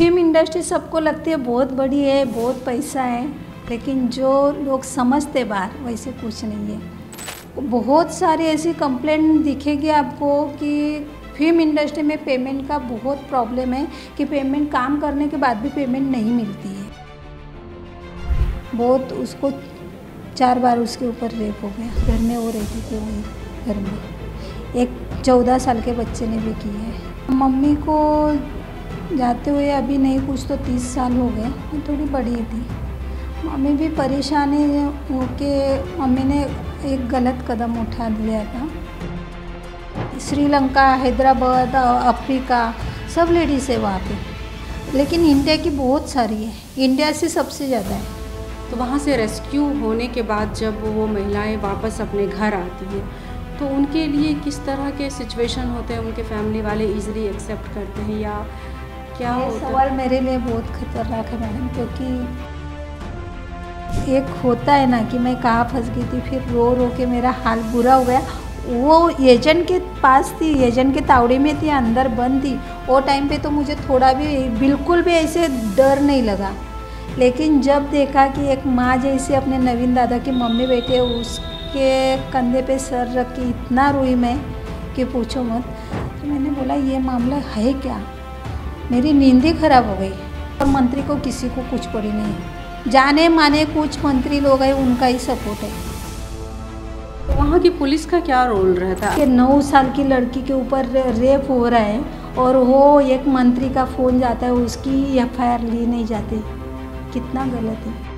Film industry सबको लगती है बहुत बड़ी है, बहुत पैसा है, लेकिन जो लोग समझते बाहर वैसे कुछ नहीं है। बहुत सारी ऐसी कंप्लेंट दिखेगी आपको कि फिल्म इंडस्ट्री में पेमेंट का बहुत प्रॉब्लम है, कि पेमेंट काम करने के बाद भी पेमेंट नहीं मिलती है। बहुत उसको 4 बार उसके ऊपर रेप हो गया। घर में वो रहती थी, वही घर में एक 14 साल के बच्चे ने भी की है। मम्मी को जाते हुए अभी नहीं कुछ तो 30 साल हो गए, मैं थोड़ी बड़ी थी। मम्मी भी परेशानी होके मम्मी ने एक गलत कदम उठा लिया था। श्रीलंका, हैदराबाद, अफ्रीका सब लेडीज़ है वहाँ पे, लेकिन इंडिया की बहुत सारी है, इंडिया से सबसे ज़्यादा है। तो वहाँ से रेस्क्यू होने के बाद जब वो महिलाएं वापस अपने घर आती हैं तो उनके लिए किस तरह के सिचुएशन होते हैं? उनके फैमिली वाले इजीली एक्सेप्ट करते हैं या क्या होता है? सवाल मेरे लिए बहुत खतरनाक है मैडम, क्योंकि एक होता है ना कि मैं कहाँ फंस गई थी, फिर रो रो के मेरा हाल बुरा हो गया। वो एजेंट के पास थी, एजेंट के तावड़े में थी, अंदर बंद थी। वो टाइम पे तो मुझे थोड़ा भी बिल्कुल भी ऐसे डर नहीं लगा, लेकिन जब देखा कि एक माँ जैसे अपने नवीन दादा की मम्मी बैठे, उसके कंधे पे सर रख के इतना रोई मैं कि पूछो मत। तो मैंने बोला ये मामला है क्या? मेरी नींद ही खराब हो गई। और मंत्री को किसी को कुछ पड़ी नहीं, जाने माने कुछ मंत्री लोग हैं, उनका ही सपोर्ट है। वहाँ की पुलिस का क्या रोल रहता है? कि 9 साल की लड़की के ऊपर रेप हो रहा है और वो एक मंत्री का फ़ोन जाता है, उसकी एफआईआर ली नहीं जाती, कितना गलत है।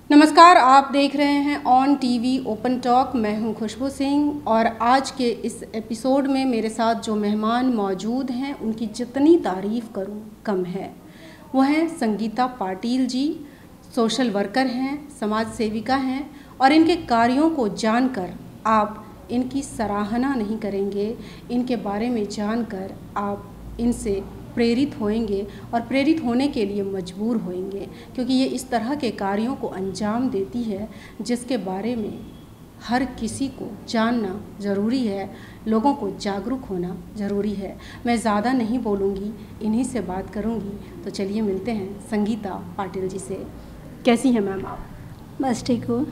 नमस्कार, आप देख रहे हैं ऑन टीवी ओपन टॉक। मैं हूं खुशबू सिंह और आज के इस एपिसोड में मेरे साथ जो मेहमान मौजूद हैं उनकी जितनी तारीफ़ करूं कम है। वो हैं संगीता पाटिल जी, सोशल वर्कर हैं, समाज सेविका हैं और इनके कार्यों को जानकर आप इनकी सराहना नहीं करेंगे, इनके बारे में जानकर आप इनसे प्रेरित होएंगे और प्रेरित होने के लिए मजबूर होएंगे, क्योंकि ये इस तरह के कार्यों को अंजाम देती है जिसके बारे में हर किसी को जानना ज़रूरी है, लोगों को जागरूक होना ज़रूरी है। मैं ज़्यादा नहीं बोलूँगी, इन्हीं से बात करूँगी। तो चलिए मिलते हैं संगीता पाटिल जी से। कैसी हैं मैम आप? बस ठीक हूँ।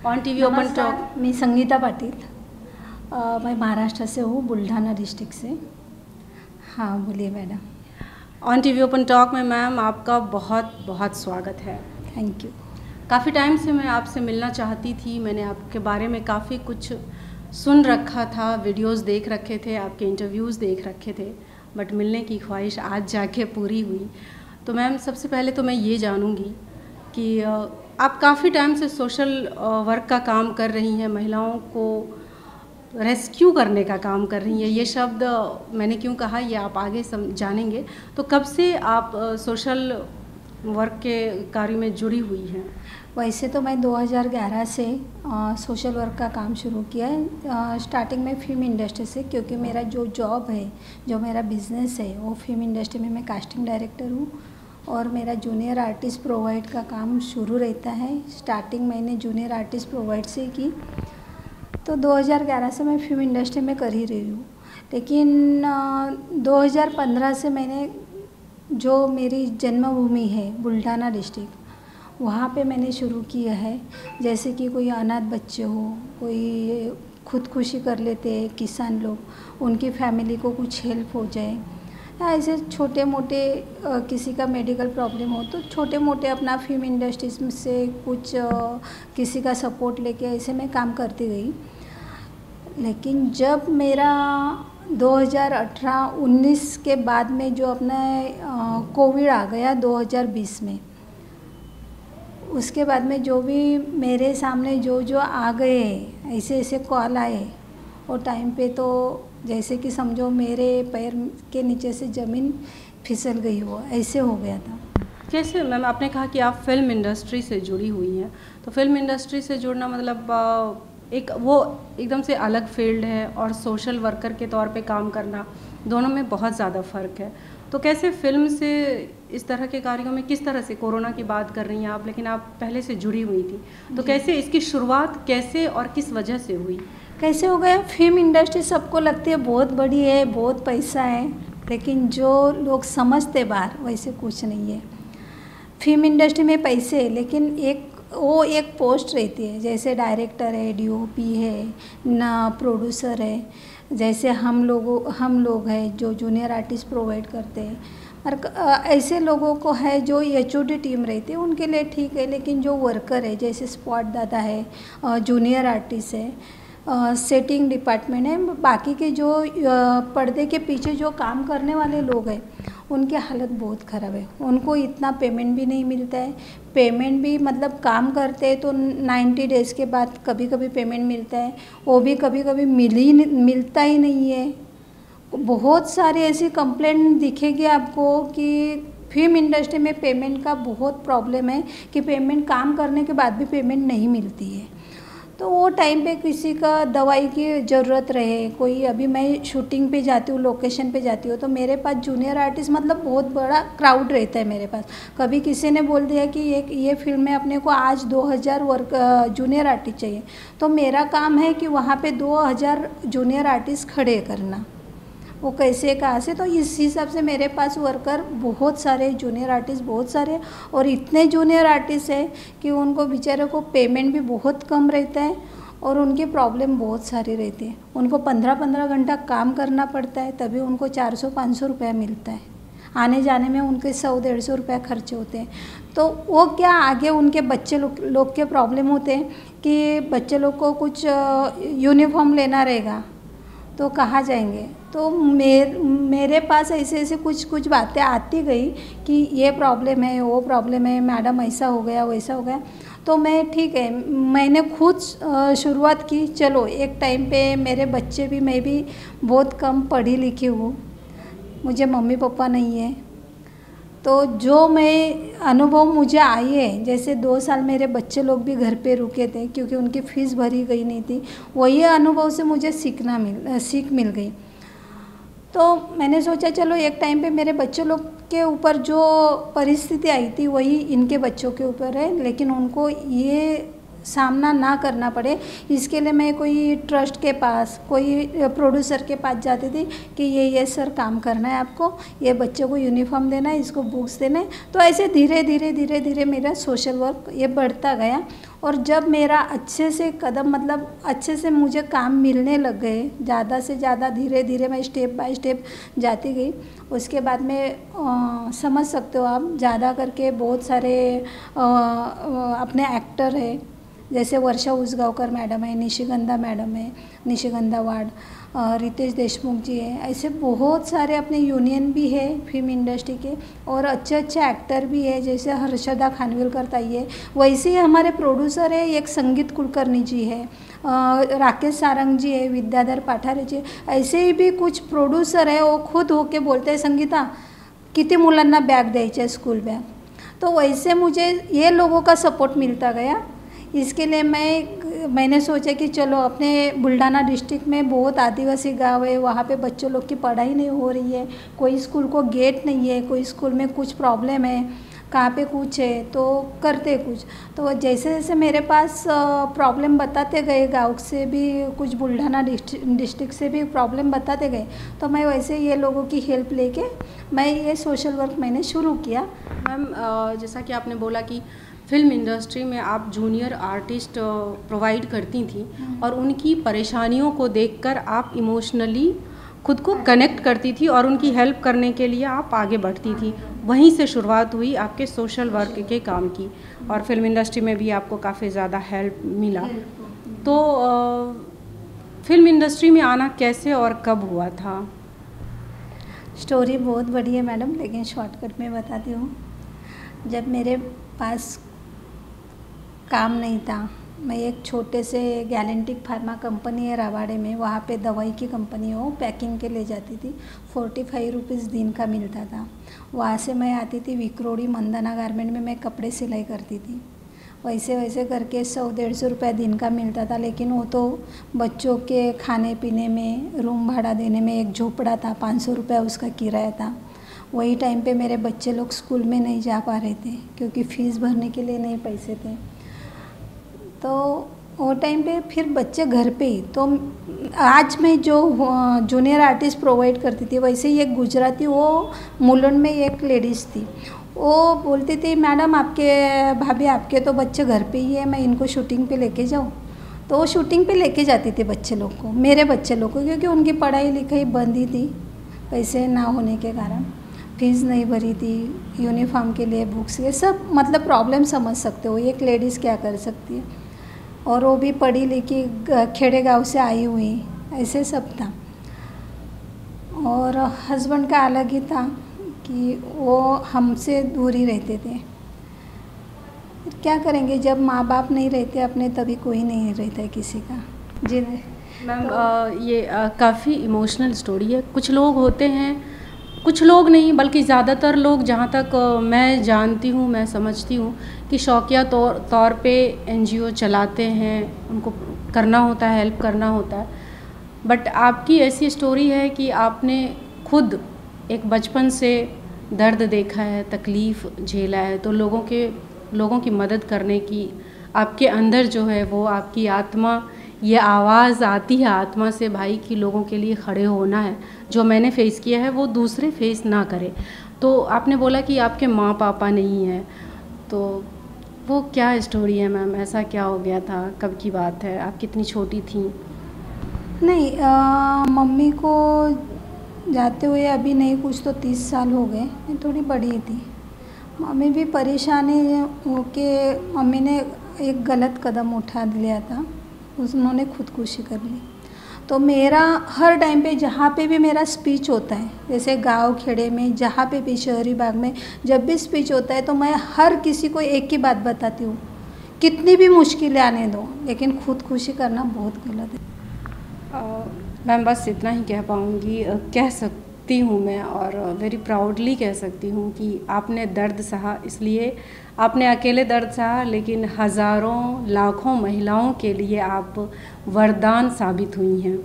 On TV open talk. मैं संगीता पाटिल, मैं महाराष्ट्र से हूँ, बुल्ढाना डिस्ट्रिक्ट से। हाँ बोलिए madam. On TV open talk में मैम आपका बहुत बहुत स्वागत है। Thank you. काफ़ी टाइम से मैं आपसे मिलना चाहती थी, मैंने आपके बारे में काफ़ी कुछ सुन रखा था, वीडियोस देख रखे थे, आपके इंटरव्यूज़ देख रखे थे, बट मिलने की ख्वाहिश आज जाके पूरी हुई। तो मैम सबसे पहले तो मैं ये जानूँगी कि आप काफ़ी टाइम से सोशल वर्क का काम कर रही हैं, महिलाओं को रेस्क्यू करने का काम कर रही हैं। ये शब्द मैंने क्यों कहा ये आप आगे जानेंगे। तो कब से आप सोशल वर्क के कार्य में जुड़ी हुई हैं? वैसे तो मैं 2011 से सोशल वर्क का काम शुरू किया है। स्टार्टिंग में फिल्म इंडस्ट्री से, क्योंकि मेरा जो जॉब है, जो मेरा बिज़नेस है, वो फिल्म इंडस्ट्री में मैं कास्टिंग डायरेक्टर हूँ और मेरा जूनियर आर्टिस्ट प्रोवाइड का काम शुरू रहता है। स्टार्टिंग मैंने जूनियर आर्टिस्ट प्रोवाइड से की, तो 2011 से मैं फिल्म इंडस्ट्री में कर ही रही हूँ। लेकिन 2015 से मैंने, जो मेरी जन्मभूमि है बुल्ढाना डिस्ट्रिक्ट, वहाँ पे मैंने शुरू किया है। जैसे कि कोई अनाथ बच्चे हो, कोई खुदकुशी कर लेते हैं किसान लोग, उनकी फैमिली को कुछ हेल्प हो जाए, या ऐसे छोटे मोटे किसी का मेडिकल प्रॉब्लम हो तो छोटे मोटे अपना फिल्म इंडस्ट्री से कुछ किसी का सपोर्ट लेके ऐसे मैं काम करती गई। लेकिन जब मेरा 2018-19 के बाद में जो अपना कोविड आ गया 2020 में, उसके बाद में जो भी मेरे सामने जो जो आ गए ऐसे ऐसे कॉल आए, और टाइम पे तो जैसे कि समझो मेरे पैर के नीचे से ज़मीन फिसल गई हो, ऐसे हो गया था। कैसे मैम? आपने कहा कि आप फिल्म इंडस्ट्री से जुड़ी हुई हैं, तो फिल्म इंडस्ट्री से जुड़ना मतलब एक वो एकदम से अलग फील्ड है और सोशल वर्कर के तौर पे काम करना, दोनों में बहुत ज़्यादा फ़र्क है। तो कैसे फिल्म से इस तरह के कार्यों में किस तरह से, कोरोना की बात कर रही हैं आप, लेकिन आप पहले से जुड़ी हुई थी, तो कैसे इसकी शुरुआत कैसे और किस वजह से हुई? कैसे हो गया, फिल्म इंडस्ट्री सबको लगती है बहुत बड़ी है, बहुत पैसा है, लेकिन जो लोग समझते बाहर वैसे कुछ नहीं है। फिल्म इंडस्ट्री में पैसे है, लेकिन एक पोस्ट रहती है, जैसे डायरेक्टर है, डीओपी है ना, प्रोड्यूसर है, जैसे हम लोग हैं जो जूनियर आर्टिस्ट प्रोवाइड करते हैं, और ऐसे लोगों को है जो एचओडी टीम रहती है उनके लिए ठीक है, लेकिन जो वर्कर है जैसे स्पॉट दादा है, जूनियर आर्टिस्ट है, सेटिंग डिपार्टमेंट है, बाकी के जो पर्दे के पीछे जो काम करने वाले लोग हैं उनकी हालत बहुत ख़राब है। उनको इतना पेमेंट भी नहीं मिलता है, पेमेंट भी मतलब काम करते हैं तो 90 डेज़ के बाद कभी कभी पेमेंट मिलता है, वो भी कभी कभी मिलता ही नहीं है। बहुत सारी ऐसी कंप्लेंट दिखेगी आपको कि फिल्म इंडस्ट्री में पेमेंट का बहुत प्रॉब्लम है, कि पेमेंट काम करने के बाद भी पेमेंट नहीं मिलती है। तो वो टाइम पे किसी का दवाई की ज़रूरत रहे, कोई अभी मैं शूटिंग पे जाती हूँ, लोकेशन पे जाती हूँ, तो मेरे पास जूनियर आर्टिस्ट मतलब बहुत बड़ा क्राउड रहता है मेरे पास। कभी किसी ने बोल दिया कि ये फिल्म में अपने को आज 2000 जूनियर आर्टिस्ट चाहिए, तो मेरा काम है कि वहाँ पे 2000 जूनियर आर्टिस्ट खड़े करना। वो कैसे कहाँ से, तो इस हिसाब से मेरे पास वर्कर बहुत सारे, जूनियर आर्टिस्ट बहुत सारे, और इतने जूनियर आर्टिस्ट है कि उनको बेचारे को पेमेंट भी बहुत कम रहता है और उनकी प्रॉब्लम बहुत सारी रहती है। उनको 15-15 घंटा काम करना पड़ता है, तभी उनको 400-500 रुपया मिलता है। आने जाने में उनके 100-150 रुपया खर्चे होते हैं। तो वो क्या आगे उनके बच्चे लोग के प्रॉब्लम होते हैं कि बच्चे लोग को कुछ यूनिफॉर्म लेना रहेगा तो कहाँ जाएंगे। तो मेरे पास ऐसे कुछ बातें आती गई कि ये प्रॉब्लम है, वो प्रॉब्लम है, मैडम ऐसा हो गया वैसा हो गया। तो मैं ठीक है, मैंने खुद शुरुआत की। चलो एक टाइम पे मेरे बच्चे भी, मैं भी बहुत कम पढ़ी लिखी हूँ, मुझे मम्मी पापा नहीं है, तो जो मैं अनुभव मुझे आई है, जैसे 2 साल मेरे बच्चे लोग भी घर पे रुके थे क्योंकि उनकी फ़ीस भरी गई नहीं थी, वही अनुभव से मुझे सीख मिल गई। तो मैंने सोचा चलो एक टाइम पे मेरे बच्चे लोग के ऊपर जो परिस्थिति आई थी वही इनके बच्चों के ऊपर है, लेकिन उनको ये सामना ना करना पड़े, इसके लिए मैं कोई ट्रस्ट के पास, कोई प्रोड्यूसर के पास जाती थी कि ये सर काम करना है आपको, ये बच्चों को यूनिफॉर्म देना है, इसको बुक्स देना है। तो ऐसे धीरे धीरे मेरा सोशल वर्क ये बढ़ता गया, और जब मेरा अच्छे से कदम मतलब अच्छे से मुझे काम मिलने लग गए, ज़्यादा से ज़्यादा धीरे धीरे मैं स्टेप बाय स्टेप जाती गई। उसके बाद में समझ सकते हो आप, ज़्यादा करके बहुत सारे अपने एक्टर है, जैसे वर्षा उसगांवकर मैडम है, निशिगंधा मैडम है, निशिगंधा वार्ड, रितेश देशमुख जी है, ऐसे बहुत सारे अपने यूनियन भी है फिल्म इंडस्ट्री के, और अच्छे एक्टर भी है, जैसे हर्षदा खानविलकर ताई है। वैसे ही हमारे प्रोड्यूसर है, एक संगीत कुलकर्णी जी है, राकेश सारंग जी है, विद्याधर पाठारे जी, ऐसे ही भी कुछ प्रोड्यूसर है, वो खुद होके बोलते हैं संगीता किती मुलांना बॅग द्यायचे स्कूल बॅग। तो वैसे मुझे ये लोगों का सपोर्ट मिलता गया। इसके लिए मैंने सोचा कि चलो, अपने बुल्ढाना डिस्ट्रिक्ट में बहुत आदिवासी गांव है, वहाँ पे बच्चों लोग की पढ़ाई नहीं हो रही है, कोई स्कूल को गेट नहीं है, कोई स्कूल में कुछ प्रॉब्लम है, कहाँ पे कुछ है, तो करते कुछ। तो जैसे जैसे मेरे पास प्रॉब्लम बताते गए, गाँव से भी कुछ बुल्ढाना डिस्ट्रिक्ट से भी प्रॉब्लम बताते गए, तो मैं वैसे ये लोगों की हेल्प लेके मैं ये सोशल वर्क मैंने शुरू किया। मैम, जैसा कि आपने बोला कि फिल्म इंडस्ट्री में आप जूनियर आर्टिस्ट प्रोवाइड करती थी और उनकी परेशानियों को देखकर आप इमोशनली खुद को कनेक्ट करती थी और उनकी हेल्प करने के लिए आप आगे बढ़ती थी। वहीं से शुरुआत हुई आपके सोशल वर्क के काम की, और फिल्म इंडस्ट्री में भी आपको काफ़ी ज़्यादा हेल्प मिला। तो फिल्म इंडस्ट्री में आना कैसे और कब हुआ था? स्टोरी बहुत बड़ी है मैडम, लेकिन शॉर्टकट में बताती हूँ। जब मेरे पास काम नहीं था, मैं एक छोटे से गैलेंटिक फार्मा कंपनी है रवाड़े में, वहाँ पे दवाई की कंपनी हो, पैकिंग के ले जाती थी। 45 रुपीज़ दिन का मिलता था। वहाँ से मैं आती थी विक्रोड़ी मंदाना गारमेंट में, मैं कपड़े सिलाई करती थी। वैसे करके 100-150 रुपया दिन का मिलता था, लेकिन वो तो बच्चों के खाने पीने में, रूम भाड़ा देने में, एक झोपड़ा था, 500 रुपया उसका किराया था। वही टाइम पे मेरे बच्चे लोग स्कूल में नहीं जा पा रहे थे क्योंकि फ़ीस भरने के लिए नहीं पैसे थे। तो वो टाइम पे फिर बच्चे घर पे ही, तो आज मैं जो जूनियर आर्टिस्ट प्रोवाइड करती थी, वैसे ही एक गुजराती, वो मुलुंड में एक लेडीज़ थी, वो बोलती थी मैडम आपके भाभी आपके तो बच्चे घर पे ही है, मैं इनको शूटिंग पे लेके जाऊँ। तो वो शूटिंग पे लेके जाती थी बच्चे लोग को, मेरे बच्चे लोग को, क्योंकि उनकी पढ़ाई लिखाई बंद ही थी पैसे ना होने के कारण। फीस नहीं भरी थी, यूनिफॉर्म के लिए बुक्स, ये सब मतलब प्रॉब्लम समझ सकते हो, एक लेडीज़ क्या कर सकती है, और वो भी पढ़ी लिखी खेड़े गाँव से आई हुई, ऐसे सब था। और हस्बैंड का अलग ही था कि वो हमसे दूर ही रहते थे। क्या करेंगे, जब माँ बाप नहीं रहते अपने तभी कोई नहीं रहता है किसी का। जी मैम, ये काफ़ी इमोशनल स्टोरी है। कुछ लोग होते हैं, कुछ लोग नहीं बल्कि ज़्यादातर लोग, जहाँ तक मैं जानती हूँ, मैं समझती हूँ कि शौकिया तौर पे एनजीओ चलाते हैं, उनको करना होता है, हेल्प करना होता है। बट आपकी ऐसी स्टोरी है कि आपने खुद एक बचपन से दर्द देखा है, तकलीफ़ झेला है, तो लोगों की मदद करने की आपके अंदर जो है वो आपकी आत्मा, ये आवाज़ आती है आत्मा से भाई कि लोगों के लिए खड़े होना है, जो मैंने फ़ेस किया है वो दूसरे फेस ना करे। तो आपने बोला कि आपके माँ पापा नहीं हैं, तो वो क्या स्टोरी है मैम, ऐसा क्या हो गया था, कब की बात है, आप कितनी छोटी थी? नहीं, मम्मी को जाते हुए अभी नहीं, कुछ तो 30 साल हो गए, मैं थोड़ी बड़ी थी। मम्मी भी परेशान हो के मम्मी ने एक गलत कदम उठा लिया था, उन्होंने खुदकुशी कर ली। तो मेरा हर टाइम पे जहाँ पे भी मेरा स्पीच होता है, जैसे गांव खेड़े में, जहाँ पे भी शहरी भाग में जब भी स्पीच होता है, तो मैं हर किसी को एक ही बात बताती हूँ, कितनी भी मुश्किलें आने दो, लेकिन खुदकुशी करना बहुत गलत है। मैम बस इतना ही कह पाऊँगी, कह सकती हूँ मैं, और वेरी प्राउडली कह सकती हूँ कि आपने दर्द सहा, इसलिए आपने अकेले दर्द सहा, लेकिन हज़ारों लाखों महिलाओं के लिए आप वरदान साबित हुई हैं।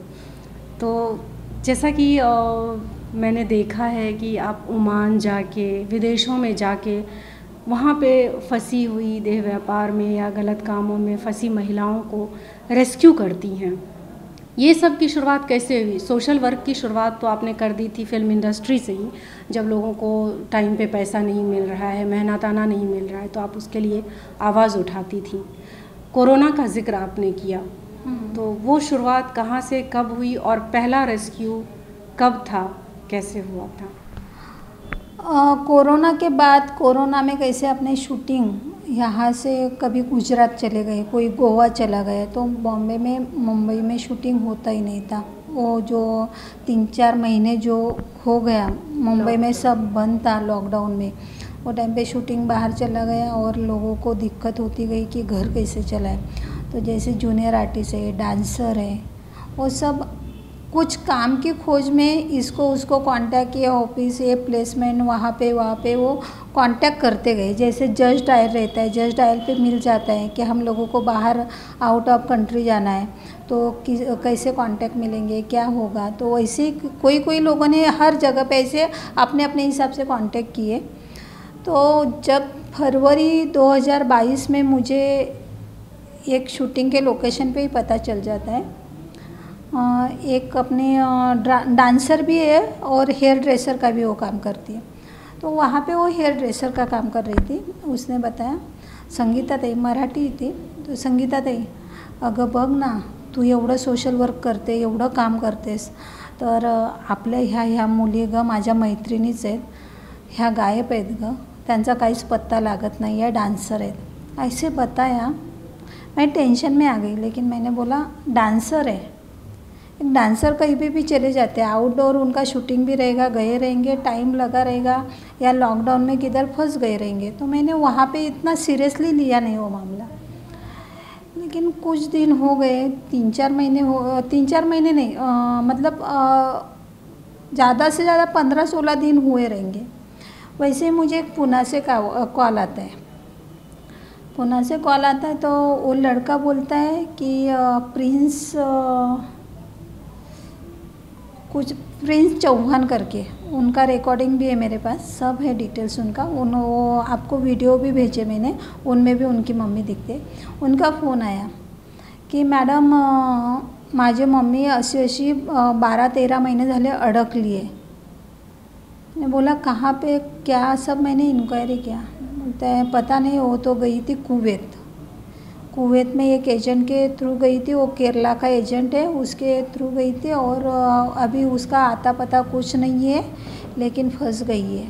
तो जैसा कि मैंने देखा है कि आप ओमान जाके, विदेशों में जाके, वहाँ पे फंसी हुई देह व्यापार में या गलत कामों में फंसी महिलाओं को रेस्क्यू करती हैं। ये सब की शुरुआत कैसे हुई? सोशल वर्क की शुरुआत तो आपने कर दी थी फिल्म इंडस्ट्री से ही, जब लोगों को टाइम पे पैसा नहीं मिल रहा है, मेहनताना नहीं मिल रहा है, तो आप उसके लिए आवाज़ उठाती थी। कोरोना का जिक्र आपने किया, तो वो शुरुआत कहाँ से कब हुई, और पहला रेस्क्यू कब था, कैसे हुआ था? कोरोना के बाद, कोरोना में कैसे अपने शूटिंग यहाँ से कभी गुजरात चले गए, कोई गोवा चला गया, तो बॉम्बे में, मुंबई में शूटिंग होता ही नहीं था। वो जो 3-4 महीने जो हो गया मुंबई में, सब बंद था लॉकडाउन में। वो टाइम पे शूटिंग बाहर चला गया और लोगों को दिक्कत होती गई कि घर कैसे चलाए। तो जैसे जूनियर आर्टिस्ट है, डांसर है, वो सब कुछ काम की खोज में इसको उसको कांटेक्ट किया, ऑफिस, ये प्लेसमेंट, वहाँ पे वो कांटेक्ट करते गए। जैसे जज डायल रहता है, जज डायल पे मिल जाता है कि हम लोगों को बाहर आउट ऑफ कंट्री जाना है, तो कैसे कांटेक्ट मिलेंगे, क्या होगा। तो वैसे कोई लोगों ने हर जगह पे ऐसे अपने अपने हिसाब से कांटेक्ट किए। तो जब फरवरी 2022 में मुझे एक शूटिंग के लोकेशन पे ही पता चल जाता है, एक अपने डांसर भी है और हेयर ड्रेसर का भी वो काम करती है। तो वहाँ पे वो हेयर ड्रेसर का काम कर रही थी। उसने बताया, संगीता ताई, मराठी थी, तो संगीता ताई अगं बघ ना, तू एवढं सोशल वर्क करते, एवढं काम करतेस, तर आपल्या ह्या मुली ग माझ्या मैत्रिणीच आहेत, ह्या गायब आहेत ग, त्यांचा काहीच पत्ता लागत नहीं है, डांसर आहेत, ऐसे बताया। मैं टेंशन में आ गई, लेकिन मैंने बोला डांसर है, एक डांसर कहीं भी चले जाते हैं, आउटडोर उनका शूटिंग भी रहेगा, गए रहेंगे, टाइम लगा रहेगा, या लॉकडाउन में किधर फंस गए रहेंगे। तो मैंने वहाँ पे इतना सीरियसली लिया नहीं वो मामला। लेकिन कुछ दिन हो गए, 3-4 महीने नहीं, मतलब ज़्यादा से ज़्यादा 15-16 दिन हुए रहेंगे। वैसे मुझे एक पुणे से कॉल आता है, पुणे से कॉल आता है, तो वो लड़का बोलता है कि प्रिंस कुछ प्रिंस चौहान करके, उनका रिकॉर्डिंग भी है मेरे पास, सब है डिटेल्स उनका। वो आपको वीडियो भी भेजे मैंने, उनमें भी उनकी मम्मी दिखते। उनका फ़ोन आया की मॅडम माझी मम्मी अशी अशी 12-13 महीने झाले अडकली है। मैं बोला कहाँ पे, क्या, सब मैंने इंक्वायरी किया। बोलते हैं पता नहीं, वो तो गई थी कुवैत में एक एजेंट के थ्रू गई थी, वो केरला का एजेंट है, उसके थ्रू गई थी और अभी उसका आता पता कुछ नहीं है, लेकिन फंस गई है।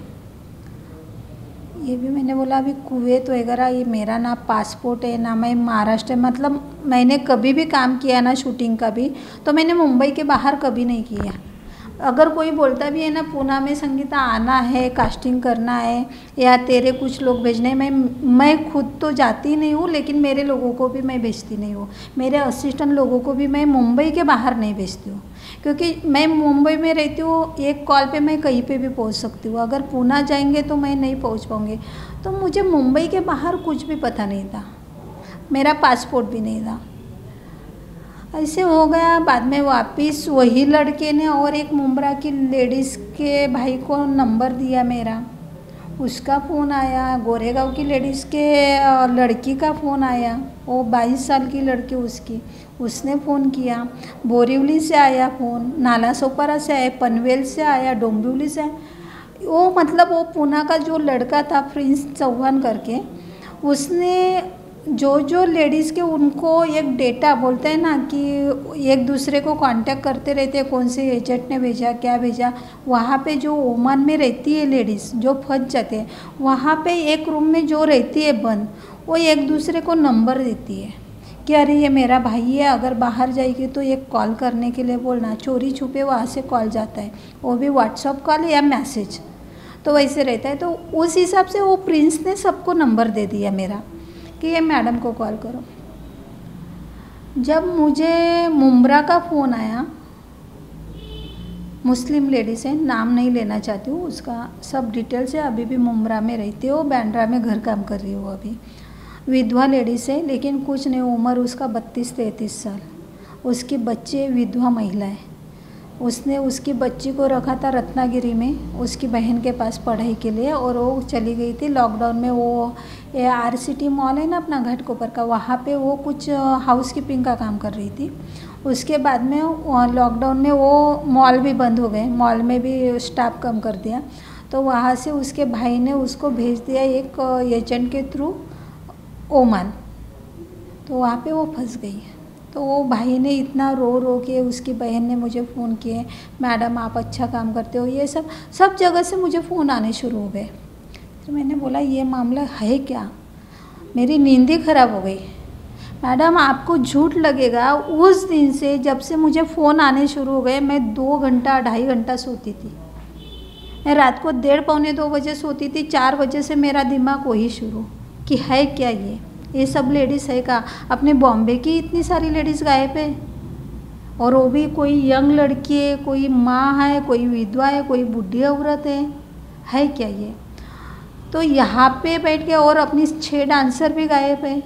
ये भी मैंने बोला अभी कुवैत वगैरह, ये मेरा ना पासपोर्ट है ना मैं महाराष्ट्र, मतलब मैंने कभी भी काम किया ना शूटिंग का भी, तो मैंने मुंबई के बाहर कभी नहीं किया। अगर कोई बोलता भी है ना पूना में संगीता आना है, कास्टिंग करना है या तेरे कुछ लोग भेजने हैं, मैं खुद तो जाती नहीं हूँ, लेकिन मेरे लोगों को भी मैं भेजती नहीं हूँ। मेरे असिस्टेंट लोगों को भी मैं मुंबई के बाहर नहीं भेजती हूँ, क्योंकि मैं मुंबई में रहती हूँ, एक कॉल पे मैं कहीं पे भी पहुँच सकती हूँ। अगर पूना जाएंगे तो मैं नहीं पहुँच पाऊँगी। तो मुझे मुंबई के बाहर कुछ भी पता नहीं था, मेरा पासपोर्ट भी नहीं था। ऐसे हो गया। बाद में वापस वही लड़के ने और एक मुंब्रा की लेडीज़ के भाई को नंबर दिया मेरा, उसका फ़ोन आया। गोरेगांव की लेडीज़ के लड़की का फ़ोन आया, वो 22 साल की लड़की उसने फ़ोन किया। बोरीवली से आया फ़ोन, नालासोपारा से आया, पनवेल से आया, डोंबिवली से आया। वो मतलब वो पूना का जो लड़का था प्रिंस चौहान करके, उसने जो लेडीज़ के उनको एक डेटा बोलते हैं ना कि एक दूसरे को कांटेक्ट करते रहते हैं, कौन से एजेंट ने भेजा, क्या भेजा। वहाँ पे जो ओमान में रहती है लेडीज़ जो फंस जाते हैं, वहाँ पे एक रूम में जो रहती है बंद, वो एक दूसरे को नंबर देती है कि अरे ये मेरा भाई है, अगर बाहर जाएगी तो एक कॉल करने के लिए बोलना। चोरी छुपे वहाँ से कॉल जाता है, वो भी व्हाट्सअप कॉल या मैसेज, तो वैसे रहता है। तो उस हिसाब से वो प्रिंस ने सबको नंबर दे दिया मेरा कि ये मैडम को कॉल करो। जब मुझे मुंब्रा का फ़ोन आया, मुस्लिम लेडीज़ है, नाम नहीं लेना चाहती हूँ, उसका सब डिटेल्स है। अभी भी मुंब्रा में रहती है, वो बांद्रा में घर काम कर रही हो। अभी विधवा लेडीज़ है, लेकिन कुछ नहीं, उम्र उसका 32-33 साल। उसकी बच्ची विधवा महिला है। उसने उसकी बच्ची को रखा था रत्नागिरी में उसकी बहन के पास पढ़ाई के लिए, और वो चली गई थी लॉकडाउन में। वो ये RCT मॉल है ना अपना घाटकोपर का, वहाँ पे वो कुछ हाउसकीपिंग का काम कर रही थी। उसके बाद में लॉकडाउन में वो मॉल भी बंद हो गए, मॉल में भी स्टाफ कम कर दिया। तो वहाँ से उसके भाई ने उसको भेज दिया एक एजेंट के थ्रू ओमान, तो वहाँ पे वो फंस गई है। तो वो भाई ने इतना रो के, उसकी बहन ने मुझे फ़ोन किए, मैडम आप अच्छा काम करते हो, ये सब जगह से मुझे फ़ोन आने शुरू हो गए। तो मैंने बोला ये मामला है क्या, मेरी नींद ही ख़राब हो गई। मैडम आपको झूठ लगेगा, उस दिन से जब से मुझे फ़ोन आने शुरू हो गए, मैं 2 घंटा 2.5 घंटा सोती थी। मैं रात को 1:30-2 बजे सोती थी, 4 बजे से मेरा दिमाग वही शुरू कि है क्या ये सब लेडीज़ है का। अपने बॉम्बे की इतनी सारी लेडीज़ गायब है, और वो भी कोई यंग लड़की है, कोई माँ है, कोई विधवा है, कोई बूढ़ी औरत है क्या ये। तो यहाँ पे बैठ के, और अपनी 6 डांसर भी गायब है।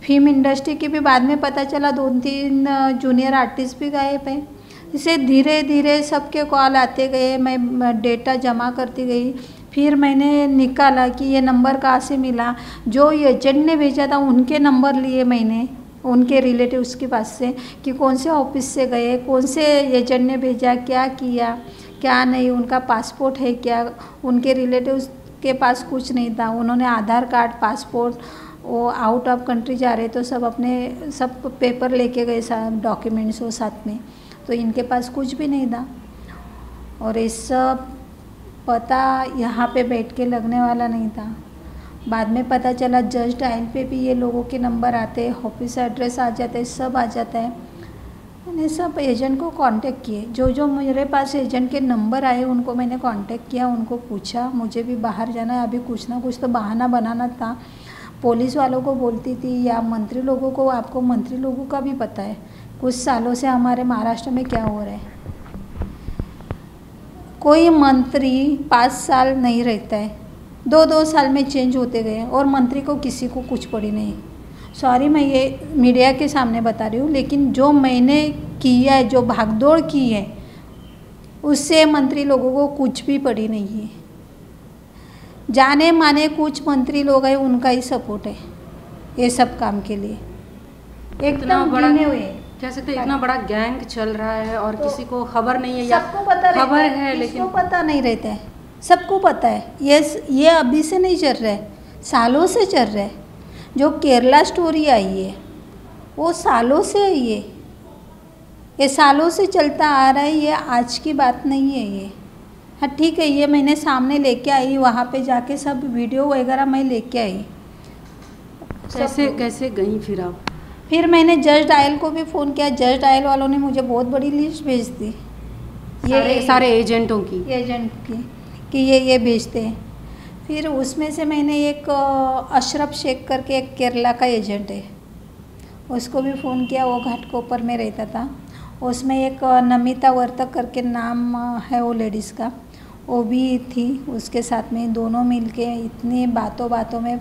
फिल्म इंडस्ट्री की भी बाद में पता चला 2-3 जूनियर आर्टिस्ट भी गायब है। इसे धीरे धीरे सबके कॉल आते गए, मैं डेटा जमा करती गई। फिर मैंने निकाला कि ये नंबर कहाँ से मिला। जो एजेंट ने भेजा था उनके नंबर लिए मैंने, उनके रिलेटिव्स के पास से, कि कौन से ऑफिस से गए, कौन से एजेंट ने भेजा, क्या किया क्या नहीं, उनका पासपोर्ट है क्या। उनके रिलेटिव्स के पास कुछ नहीं था, उन्होंने आधार कार्ड, पासपोर्ट, वो आउट ऑफ कंट्री जा रहे तो सब अपने सब पेपर लेके गए, सब डॉक्यूमेंट्स वो साथ में। तो इनके पास कुछ भी नहीं था, और ये सब पता यहाँ पे बैठ के लगने वाला नहीं था। बाद में पता चला जज डायल पे भी ये लोगों के नंबर आते हैं, ऑफिस एड्रेस आ जाता है, सब आ जाता है। मैंने सब एजेंट को कांटेक्ट किए, जो मेरे पास एजेंट के नंबर आए उनको मैंने कांटेक्ट किया, उनको पूछा। मुझे भी बाहर जाना है, अभी कुछ ना कुछ तो बहाना बनाना था। पुलिस वालों को बोलती थी या मंत्री लोगों को, आपको मंत्री लोगों का भी पता है कुछ सालों से हमारे महाराष्ट्र में क्या हो रहा है। कोई मंत्री 5 साल नहीं रहता है, 2-2 साल में चेंज होते गए, और मंत्री को किसी को कुछ पड़ी नहीं। सॉरी मैं ये मीडिया के सामने बता रही हूँ, लेकिन जो मैंने किया है, जो भागदौड़ की है, उससे मंत्री लोगों को कुछ भी पड़ी नहीं है। जाने माने कुछ मंत्री लोग हैं, उनका ही सपोर्ट है ये सब काम के लिए। एकदम गिने हुए कह सकते इतना बड़ा गैंग चल रहा है और किसी को खबर नहीं है, या सबको पता खबर है लेकिन पता नहीं रहता है। सबको पता है ये अभी से नहीं चल रहा है, सालों से चल रहा है। जो केरला स्टोरी आई है वो सालों से है, ये सालों से चलता आ रहा है, ये आज की बात नहीं है ये। हाँ ठीक है, ये मैंने सामने लेके आई, वहाँ पे जाके सब वीडियो वगैरह मैं लेके आई। कैसे गई फिर आप? फिर मैंने जज डायल को भी फ़ोन किया, जज डायल वालों ने मुझे बहुत बड़ी लिस्ट भेज दी ये सारे एजेंटों की कि ये भेजते हैं। फिर उसमें से मैंने एक अशरफ शेख करके एक केरला का एजेंट है, उसको भी फ़ोन किया, वो घाटकोपर में रहता था। उसमें एक नमिता वर्तक करके नाम है वो लेडीज़ का, वो भी थी उसके साथ में। दोनों मिलके इतनी बातों में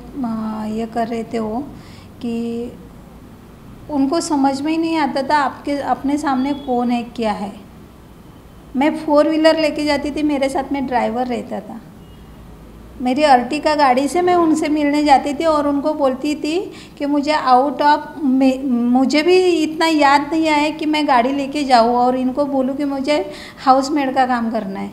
ये कर रहे थे वो कि उनको समझ में ही नहीं आता था अपने सामने कौन है क्या है। मैं 4 व्हीलर लेके जाती थी, मेरे साथ में ड्राइवर रहता था। मेरी अर्टिगा गाड़ी से मैं उनसे मिलने जाती थी और उनको बोलती थी कि मुझे मुझे भी इतना याद नहीं आया कि मैं गाड़ी लेके जाऊँ और इनको बोलूँ कि मुझे हाउसमेड का काम करना है।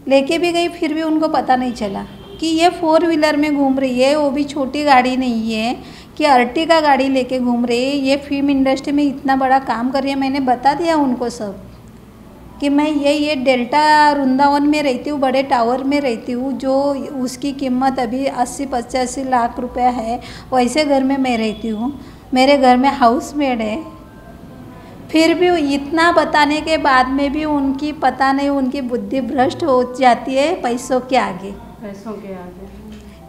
लेके भी गई, फिर भी उनको पता नहीं चला कि ये 4 व्हीलर में घूम रही है, वो भी छोटी गाड़ी नहीं है कि अर्टिगा गाड़ी लेके घूम रही है। ये फिल्म इंडस्ट्री में इतना बड़ा काम कर रही है। मैंने बता दिया उनको सब कि मैं ये डेल्टा वृंदावन में रहती हूँ, बड़े टावर में रहती हूँ, जो उसकी कीमत अभी 80-85 लाख रुपया है, वैसे घर में मैं रहती हूँ। मेरे घर में हाउसमेड है। फिर भी इतना बताने के बाद में भी उनकी पता नहीं, उनकी बुद्धि भ्रष्ट हो जाती है पैसों के आगे।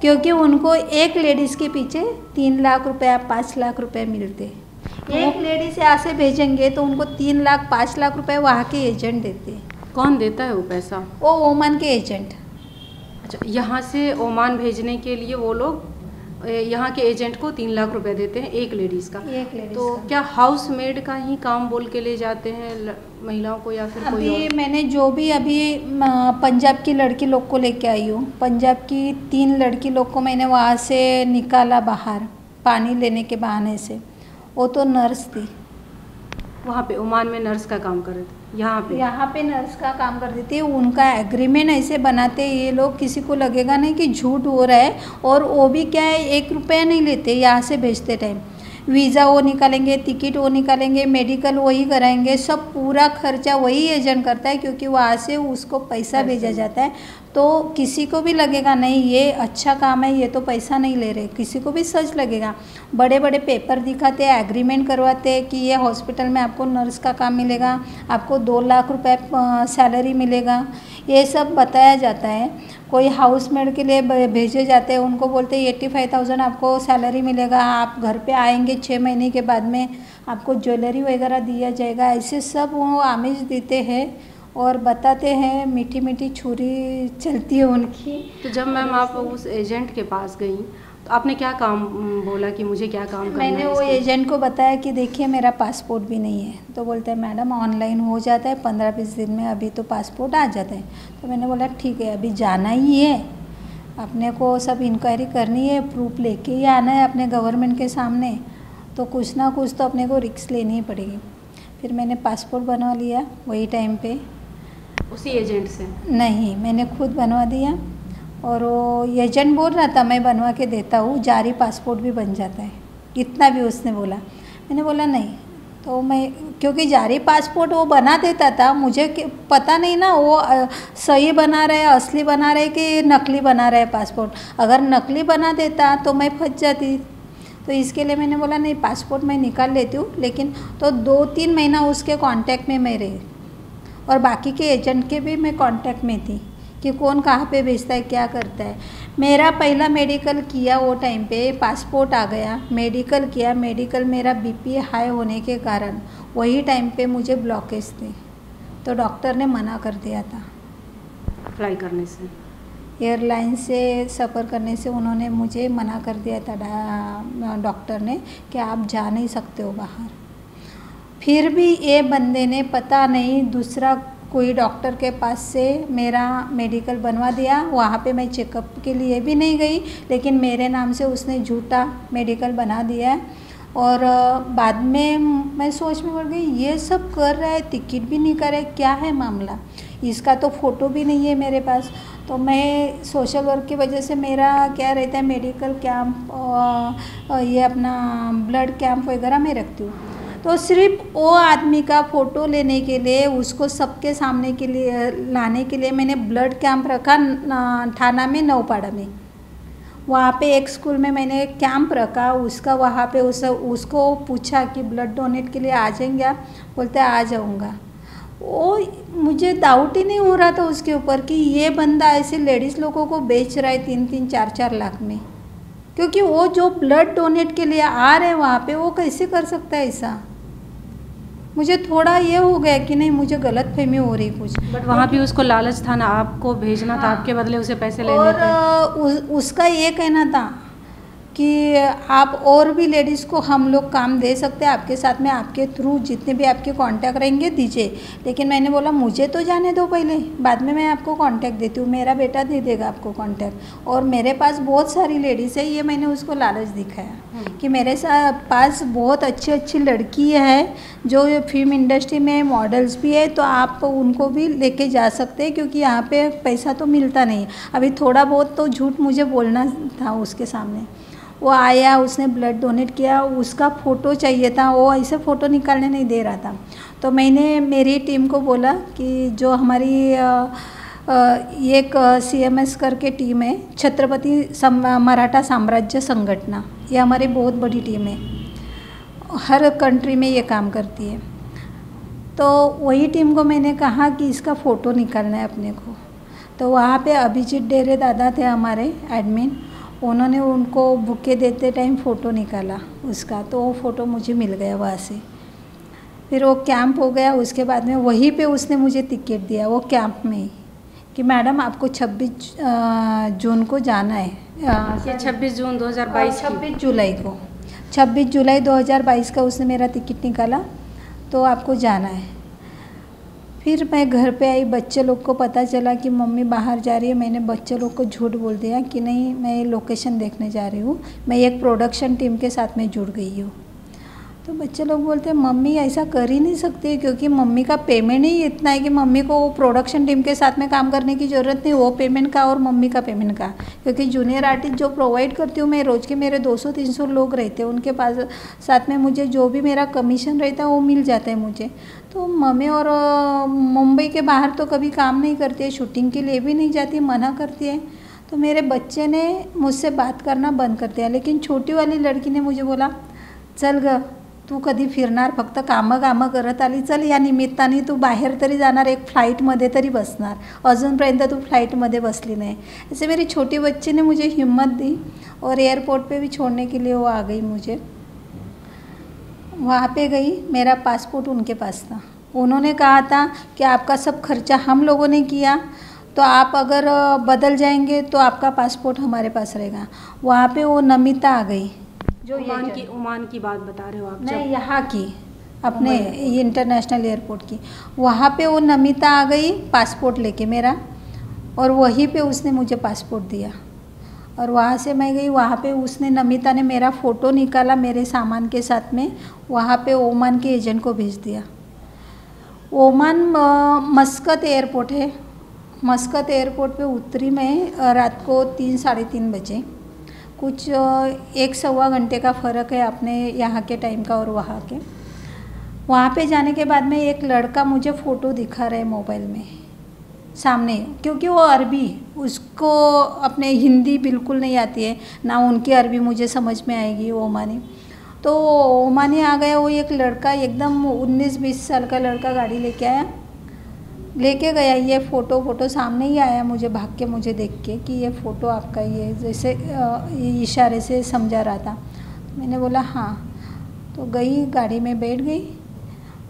क्योंकि उनको एक लेडीज़ के पीछे 3 लाख रुपया 5 लाख रुपए मिलते। एक लेडीज यहाँ से भेजेंगे तो उनको 3 लाख 5 लाख रुपए वहाँ के एजेंट देते। कौन देता है वो पैसा? वो ओमान के एजेंट। अच्छा, यहाँ से ओमान भेजने के लिए वो लोग यहाँ के एजेंट को 3 लाख रुपए देते हैं एक लेडीज़ का। तो क्या हाउसमेड का ही काम बोल के ले जाते हैं महिलाओं को, या फिर कोई और? मैंने जो भी अभी पंजाब की लड़की लोग को लेके आई हूँ, पंजाब की 3 लड़की लोग को मैंने वहाँ से निकाला बाहर पानी लेने के बहाने से। वो तो नर्स थी, वहाँ पे ओमान में नर्स का काम कर रहे थे। यहाँ पे नर्स का काम करती थी। उनका एग्रीमेंट ऐसे बनाते ये लोग, किसी को लगेगा नहीं कि झूठ हो रहा है। और वो भी क्या है, 1 रुपया नहीं लेते यहाँ से भेजते टाइम। वीज़ा वो निकालेंगे, टिकट वो निकालेंगे, मेडिकल वही कराएंगे, सब पूरा खर्चा वही एजेंट करता है, क्योंकि वहाँ से उसको पैसा भेजा जाता है। तो किसी को भी लगेगा नहीं ये अच्छा काम है, ये तो पैसा नहीं ले रहे, किसी को भी सच लगेगा। बड़े बड़े पेपर दिखाते हैं, एग्रीमेंट करवाते हैं कि ये हॉस्पिटल में आपको नर्स का काम मिलेगा, आपको 2 लाख रुपए सैलरी मिलेगा, ये सब बताया जाता है। कोई हाउसमेड के लिए भेजे जाते हैं, उनको बोलते हैं 85,000 आपको सैलरी मिलेगा, आप घर पे आएंगे 6 महीने के बाद में आपको ज्वेलरी वगैरह दिया जाएगा। ऐसे सब वो आमिष देते हैं और बताते हैं, मीठी मीठी छुरी चलती है उनकी। तो जब मैम आप उस एजेंट के पास गई तो आपने क्या काम बोला कि मुझे क्या काम करना है? मैंने वो एजेंट को बताया कि देखिए मेरा पासपोर्ट भी नहीं है। तो बोलते हैं मैडम ऑनलाइन हो जाता है 15-20 दिन में, अभी तो पासपोर्ट आ जाता है। तो मैंने बोला ठीक है, अभी जाना ही है, अपने को सब इंक्वायरी करनी है, प्रूफ लेके ही आना है अपने गवर्नमेंट के सामने, तो कुछ ना कुछ तो अपने को रिस्क लेनी ही पड़ेगी। फिर मैंने पासपोर्ट बनवा लिया वही टाइम पे। उसी एजेंट से? नहीं, मैंने खुद बनवा दिया। और वो एजेंट बोल रहा था मैं बनवा के देता हूँ, जारी पासपोर्ट भी बन जाता है, इतना भी उसने बोला। मैंने बोला नहीं, तो मैं क्योंकि जारी पासपोर्ट वो बना देता था, मुझे पता नहीं ना वो सही बना रहे, असली बना रहे कि नकली बना रहे पासपोर्ट। अगर नकली बना देता तो मैं फंस जाती। तो इसके लिए मैंने बोला नहीं, पासपोर्ट मैं निकाल लेती हूँ। लेकिन तो 2-3 महीना उसके कांटेक्ट में मैं रही और बाकी के एजेंट के भी मैं कांटेक्ट में थी कि कौन कहाँ पे भेजता है, क्या करता है। मेरा पहला मेडिकल किया वो टाइम पे, पासपोर्ट आ गया, मेडिकल किया, मेडिकल मेरा बीपी हाई होने के कारण वही टाइम पे मुझे ब्लॉकेज थे, तो डॉक्टर ने मना कर दिया था फ्लाई करने से, एयरलाइन से सफ़र करने से उन्होंने मुझे मना कर दिया था डॉक्टर ने कि आप जा नहीं सकते हो बाहर। फिर भी ये बंदे ने पता नहीं दूसरा कोई डॉक्टर के पास से मेरा मेडिकल बनवा दिया। वहाँ पे मैं चेकअप के लिए भी नहीं गई, लेकिन मेरे नाम से उसने झूठा मेडिकल बना दिया। और बाद में मैं सोच में पड़ गई, ये सब कर रहा है, टिकट भी नहीं करे, क्या है मामला। इसका तो फ़ोटो भी नहीं है मेरे पास। तो मैं सोशल वर्क की वजह से मेरा क्या रहता है, मेडिकल कैंप, ये अपना ब्लड कैंप वगैरह मैं रखती हूँ। तो सिर्फ वो आदमी का फ़ोटो लेने के लिए, उसको सबके सामने के लिए लाने के लिए मैंने ब्लड कैंप रखा थाना में, नौपाड़ा में। वहाँ पे एक स्कूल में मैंने कैंप रखा उसका। वहाँ पे उसको पूछा कि ब्लड डोनेट के लिए आ जाएंगे आप? बोलते आ जाऊँगा। वो मुझे डाउट ही नहीं हो रहा था उसके ऊपर कि ये बंदा ऐसे लेडीज़ लोगों को बेच रहा है 3-3, 4-4 लाख में। क्योंकि वो जो ब्लड डोनेट के लिए आ रहे हैं वहाँ पे, वो कैसे कर सकता है ऐसा। मुझे थोड़ा ये हो गया कि नहीं, मुझे गलतफहमी हो रही कुछ। बट वहाँ भी उसको लालच था ना, आपको भेजना था, आपके बदले उसे पैसे लेने और थे। उसका ये कहना था कि आप और भी लेडीज़ को हम लोग काम दे सकते हैं, आपके साथ में आपके थ्रू जितने भी आपके कांटेक्ट रहेंगे दीजिए। लेकिन मैंने बोला मुझे तो जाने दो पहले, बाद में मैं आपको कांटेक्ट देती हूँ, मेरा बेटा दे देगा आपको कांटेक्ट। और मेरे पास बहुत सारी लेडीज़ है, ये मैंने उसको लालच दिखाया कि मेरे पास बहुत अच्छी अच्छी लड़की है जो फिल्म इंडस्ट्री में मॉडल्स भी है, तो आप उनको भी लेके जा सकते हैं, क्योंकि यहाँ पे पैसा तो मिलता नहीं। अभी थोड़ा बहुत तो झूठ मुझे बोलना था उसके सामने। वो आया, उसने ब्लड डोनेट किया, उसका फ़ोटो चाहिए था, वो ऐसे फ़ोटो निकालने नहीं दे रहा था। तो मैंने मेरी टीम को बोला कि जो हमारी एक CMS करके टीम है, छत्रपति मराठा साम्राज्य संगठना, ये हमारी बहुत बड़ी टीम है, हर कंट्री में ये काम करती है। तो वही टीम को मैंने कहा कि इसका फ़ोटो निकालना है अपने को। तो वहाँ पे अभिजीत डेरे दादा थे हमारे एडमिन, उन्होंने उनको बुके देते टाइम फ़ोटो निकाला उसका, तो वो फ़ोटो मुझे मिल गया वहाँ से। फिर वो कैंप हो गया, उसके बाद में वहीं पे उसने मुझे टिकट दिया वो कैंप में ही कि मैडम आपको 26 जून को जाना है। ये 26 जून 2022 26 जुलाई को, 26 जुलाई 2022 का उसने मेरा टिकट निकाला, तो आपको जाना है। फिर मैं घर पे आई, बच्चे लोग को पता चला कि मम्मी बाहर जा रही है। मैंने बच्चे लोग को झूठ बोल दिया कि नहीं, मैं लोकेशन देखने जा रही हूँ, मैं एक प्रोडक्शन टीम के साथ में जुड़ गई हूँ। तो बच्चे लोग बोलते हैं मम्मी ऐसा कर ही नहीं सकती, क्योंकि मम्मी का पेमेंट ही इतना है कि मम्मी को प्रोडक्शन टीम के साथ में काम करने की ज़रूरत नहीं, वो पेमेंट का और मम्मी का पेमेंट का। क्योंकि जूनियर आर्टिस्ट जो प्रोवाइड करती हूँ मैं, रोज़ के मेरे 200-300 लोग रहते हैं, उनके पास साथ में मुझे जो भी मेरा कमीशन रहता है वो मिल जाता है मुझे। तो मम्मी और मुंबई के बाहर तो कभी काम नहीं करती है, शूटिंग के लिए भी नहीं जाती, मना करती है। तो मेरे बच्चे ने मुझसे बात करना बंद कर दिया। लेकिन छोटी वाली लड़की ने मुझे बोला, चल ग तू कधी फिरणार, फक्त कामं करत आली, चल या निमित्ताने तू बाहेर तरी जाणार, एक फ्लाइटमध्ये तरी बसणार, अजूनपर्यंत तू फ्लाइटमध्ये बसली नहीं। ऐसे मेरी छोटी बच्ची ने मुझे हिम्मत दी और एयरपोर्ट पे भी छोड़ने के लिए वो आ गई मुझे। वहाँ पे गई, मेरा पासपोर्ट उनके पास था। उन्होंने कहा था कि आपका सब खर्चा हम लोगों ने किया, तो आप अगर बदल जाएंगे तो आपका पासपोर्ट हमारे पास रहेगा। वहाँ पे वो नमिता आ गई, जो ओमान की बात बता रहे हो आप? नहीं, यहाँ की, अपने इंटरनेशनल एयरपोर्ट की। वहाँ पे वो नमिता आ गई पासपोर्ट लेके मेरा, और वहीं पे उसने मुझे पासपोर्ट दिया। और वहाँ से मैं गई, वहाँ पे उसने, नमिता ने मेरा फ़ोटो निकाला मेरे सामान के साथ में, वहाँ पे ओमान के एजेंट को भेज दिया। ओमान मस्कत एयरपोर्ट है, मस्कत एयरपोर्ट पे उतरी मैं रात को 3-3:30 बजे। कुछ 1-1.25 घंटे का फ़र्क है अपने यहाँ के टाइम का और वहाँ के। वहाँ पे जाने के बाद में एक लड़का मुझे फ़ोटो दिखा रहा है मोबाइल में सामने, क्योंकि वो अरबी, उसको अपने हिंदी बिल्कुल नहीं आती है ना, उनकी अरबी मुझे समझ में आएगी ओमानी। तो ओमानी आ गया, वो एक लड़का एकदम 19-20 साल का लड़का गाड़ी लेके गया। ये फ़ोटो सामने ही आया मुझे, भाग के मुझे देख के कि ये फ़ोटो आपका ही है, जैसे इशारे से समझा रहा था। तो मैंने बोला हाँ। तो गई, गाड़ी में बैठ गई,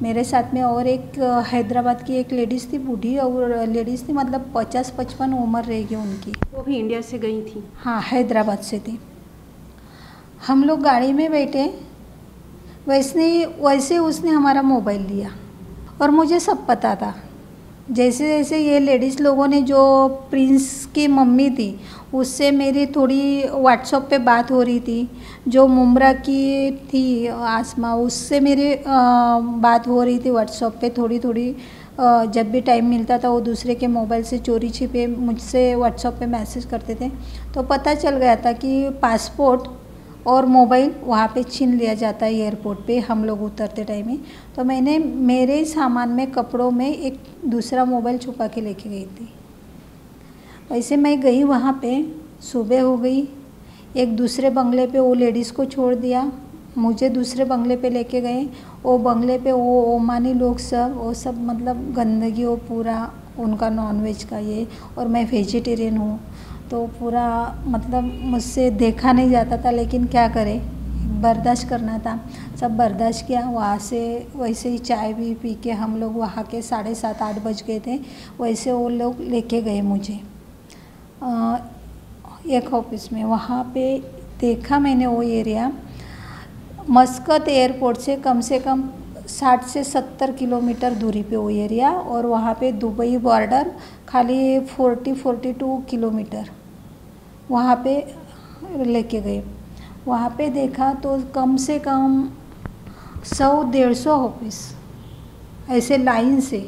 मेरे साथ में और एक हैदराबाद की एक लेडीज़ थी, बूढ़ी और लेडीज़ थी, मतलब 50-55 उम्र रहेगी उनकी। वो भी इंडिया से गई थी? हाँ, हैदराबाद से थी। हम लोग गाड़ी में बैठे, वैसे उसने हमारा मोबाइल लिया, और मुझे सब पता था जैसे जैसे ये लेडीज़ लोगों ने, जो प्रिंस की मम्मी थी उससे मेरी थोड़ी व्हाट्सएप पे बात हो रही थी, जो मुमरा की थी आसमा, उससे मेरी बात हो रही थी व्हाट्सएप पे थोड़ी थोड़ी। जब भी टाइम मिलता था वो दूसरे के मोबाइल से चोरी छिपे मुझसे व्हाट्सएप पे मैसेज करते थे। तो पता चल गया था कि पासपोर्ट और मोबाइल वहाँ पे छीन लिया जाता है एयरपोर्ट पे हम लोग उतरते टाइम ही। तो मैंने मेरे सामान में, कपड़ों में एक दूसरा मोबाइल छुपा के लेके गई थी। वैसे मैं गई वहाँ पे, सुबह हो गई, एक दूसरे बंगले पे वो लेडीज़ को छोड़ दिया, मुझे दूसरे बंगले पे लेके गए। वो बंगले पे वो ओमानी लोग सब, वो सब मतलब गंदगी, वो पूरा उनका नॉनवेज का ये, और मैं वेजिटेरियन हूँ तो पूरा मतलब मुझसे देखा नहीं जाता था, लेकिन क्या करें, बर्दाश्त करना था। सब बर्दाश्त किया। वहाँ से वैसे ही चाय भी पी के हम लोग वहाँ के 7:30-8 बज गए थे। वैसे वो लोग लेके गए मुझे एक ऑफिस में। वहाँ पे देखा मैंने वो एरिया, मस्कत एयरपोर्ट से कम 60 से 70 किलोमीटर दूरी पे वो एरिया, और वहाँ पे दुबई बॉर्डर खाली 40-42 किलोमीटर वहाँ पे लेके गए। वहाँ पे देखा तो कम से कम 100-150 ऑफिस ऐसे लाइन से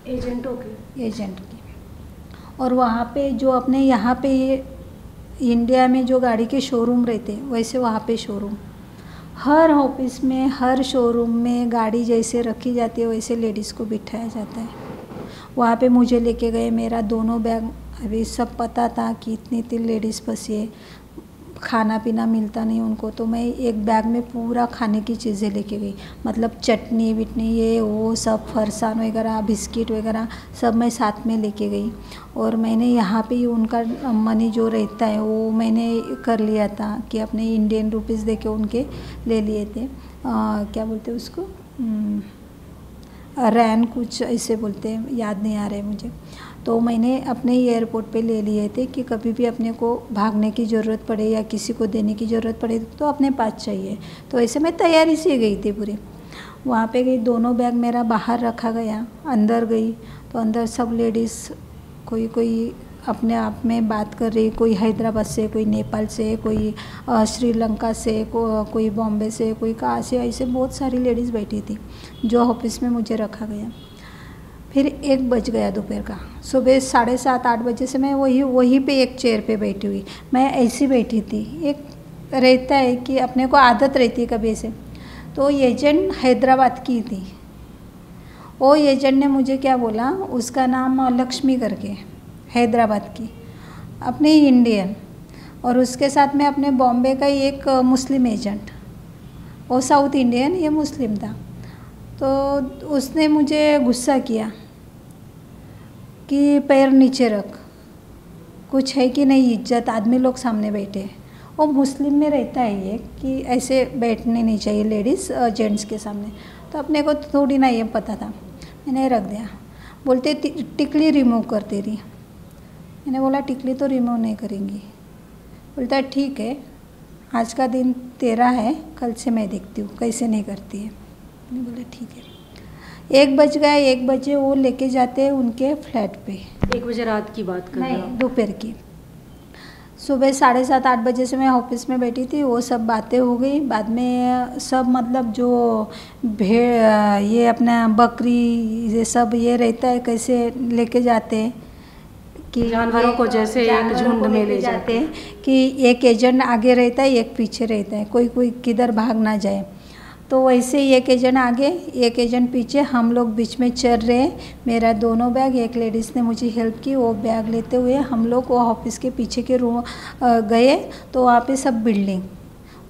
एजेंट की। और वहाँ पे जो अपने यहाँ पे इंडिया में जो गाड़ी के शोरूम रहते, वैसे वहाँ पे शोरूम, हर ऑफिस में, हर शोरूम में गाड़ी जैसे रखी जाती है वैसे लेडीज़ को बिठाया जाता है। वहाँ पे मुझे लेके गए, मेरा दोनों बैग, अभी सब पता था कि इतनी लेडीज़ फंसी है, खाना पीना मिलता नहीं उनको, तो मैं एक बैग में पूरा खाने की चीज़ें लेके गई, मतलब चटनी विटनी ये वो सब, फरसान वगैरह, बिस्किट वगैरह सब मैं साथ में लेके गई। और मैंने यहाँ पे ही उनका मनी जो रहता है वो मैंने कर लिया था कि अपने इंडियन रुपीज़ दे के उनके ले लिए थे। क्या बोलते हैं उसको, रैन कुछ ऐसे बोलते हैं, याद नहीं आ रहा है मुझे। तो मैंने अपने एयरपोर्ट पे ले लिए थे कि कभी भी अपने को भागने की ज़रूरत पड़े या किसी को देने की ज़रूरत पड़े तो अपने पास चाहिए। तो ऐसे मैं तैयारी से गई थी पूरी। वहाँ पे गई, दोनों बैग मेरा बाहर रखा गया, अंदर गई तो अंदर सब लेडीज़ कोई अपने आप में बात कर रही, कोई हैदराबाद से, कोई नेपाल से, कोई श्रीलंका से, कोई बॉम्बे से, कोई कहाँ से, ऐसे बहुत सारी लेडीज़ बैठी थी जो ऑफिस में मुझे रखा गया। फिर 1 बज गया दोपहर का। सुबह 7:30-8 बजे से मैं वहीं पे एक चेयर पे बैठी हुई, मैं ऐसी बैठी थी। एक रहता है कि अपने को आदत रहती है कभी से। तो एजेंट हैदराबाद की थी, वो एजेंट ने मुझे क्या बोला, उसका नाम लक्ष्मी करके, हैदराबाद की, अपने इंडियन, और उसके साथ में अपने बॉम्बे का एक मुस्लिम एजेंट, वो साउथ इंडियन, ये मुस्लिम था। तो उसने मुझे गुस्सा किया कि पैर नीचे रख, कुछ है कि नहीं इज्जत, आदमी लोग सामने बैठे। वो मुस्लिम में रहता है ये कि ऐसे बैठने नहीं चाहिए लेडीज़ जेंट्स के सामने। तो अपने को थोड़ी ना ये पता था, मैंने रख दिया। बोलते टिकली रिमूव कर तेरी। मैंने बोला टिकली तो रिमूव नहीं करेंगी। बोलता है ठीक है, आज का दिन तेरा है, कल से मैं देखती हूँ कैसे नहीं करती है। मैंने बोला ठीक है। 1 बज गया, 1 बजे वो लेके जाते हैं उनके फ्लैट पे। 1 बजे रात की बात कर रहे हो? नहीं, दोपहर की। सुबह 7:30-8 बजे से मैं ऑफिस में बैठी थी, वो सब बातें हो गई। बाद में सब मतलब जो भेड़, ये अपना बकरी, ये सब ये रहता है कैसे लेके जाते हैं कि जानवरों को जैसे एक झुंड में ले जाते हैं कि एक एजेंट आगे रहता है, एक पीछे रहता है, कोई किधर भाग ना जाए। तो वैसे ही एक एजेंट आगे, एक एजेंट पीछे, हम लोग बीच में चल रहे हैं। मेरा दोनों बैग, एक लेडीज़ ने मुझे हेल्प की, वो बैग लेते हुए हम लोग वो ऑफिस के पीछे के रूम गए। तो वहाँ पे सब बिल्डिंग,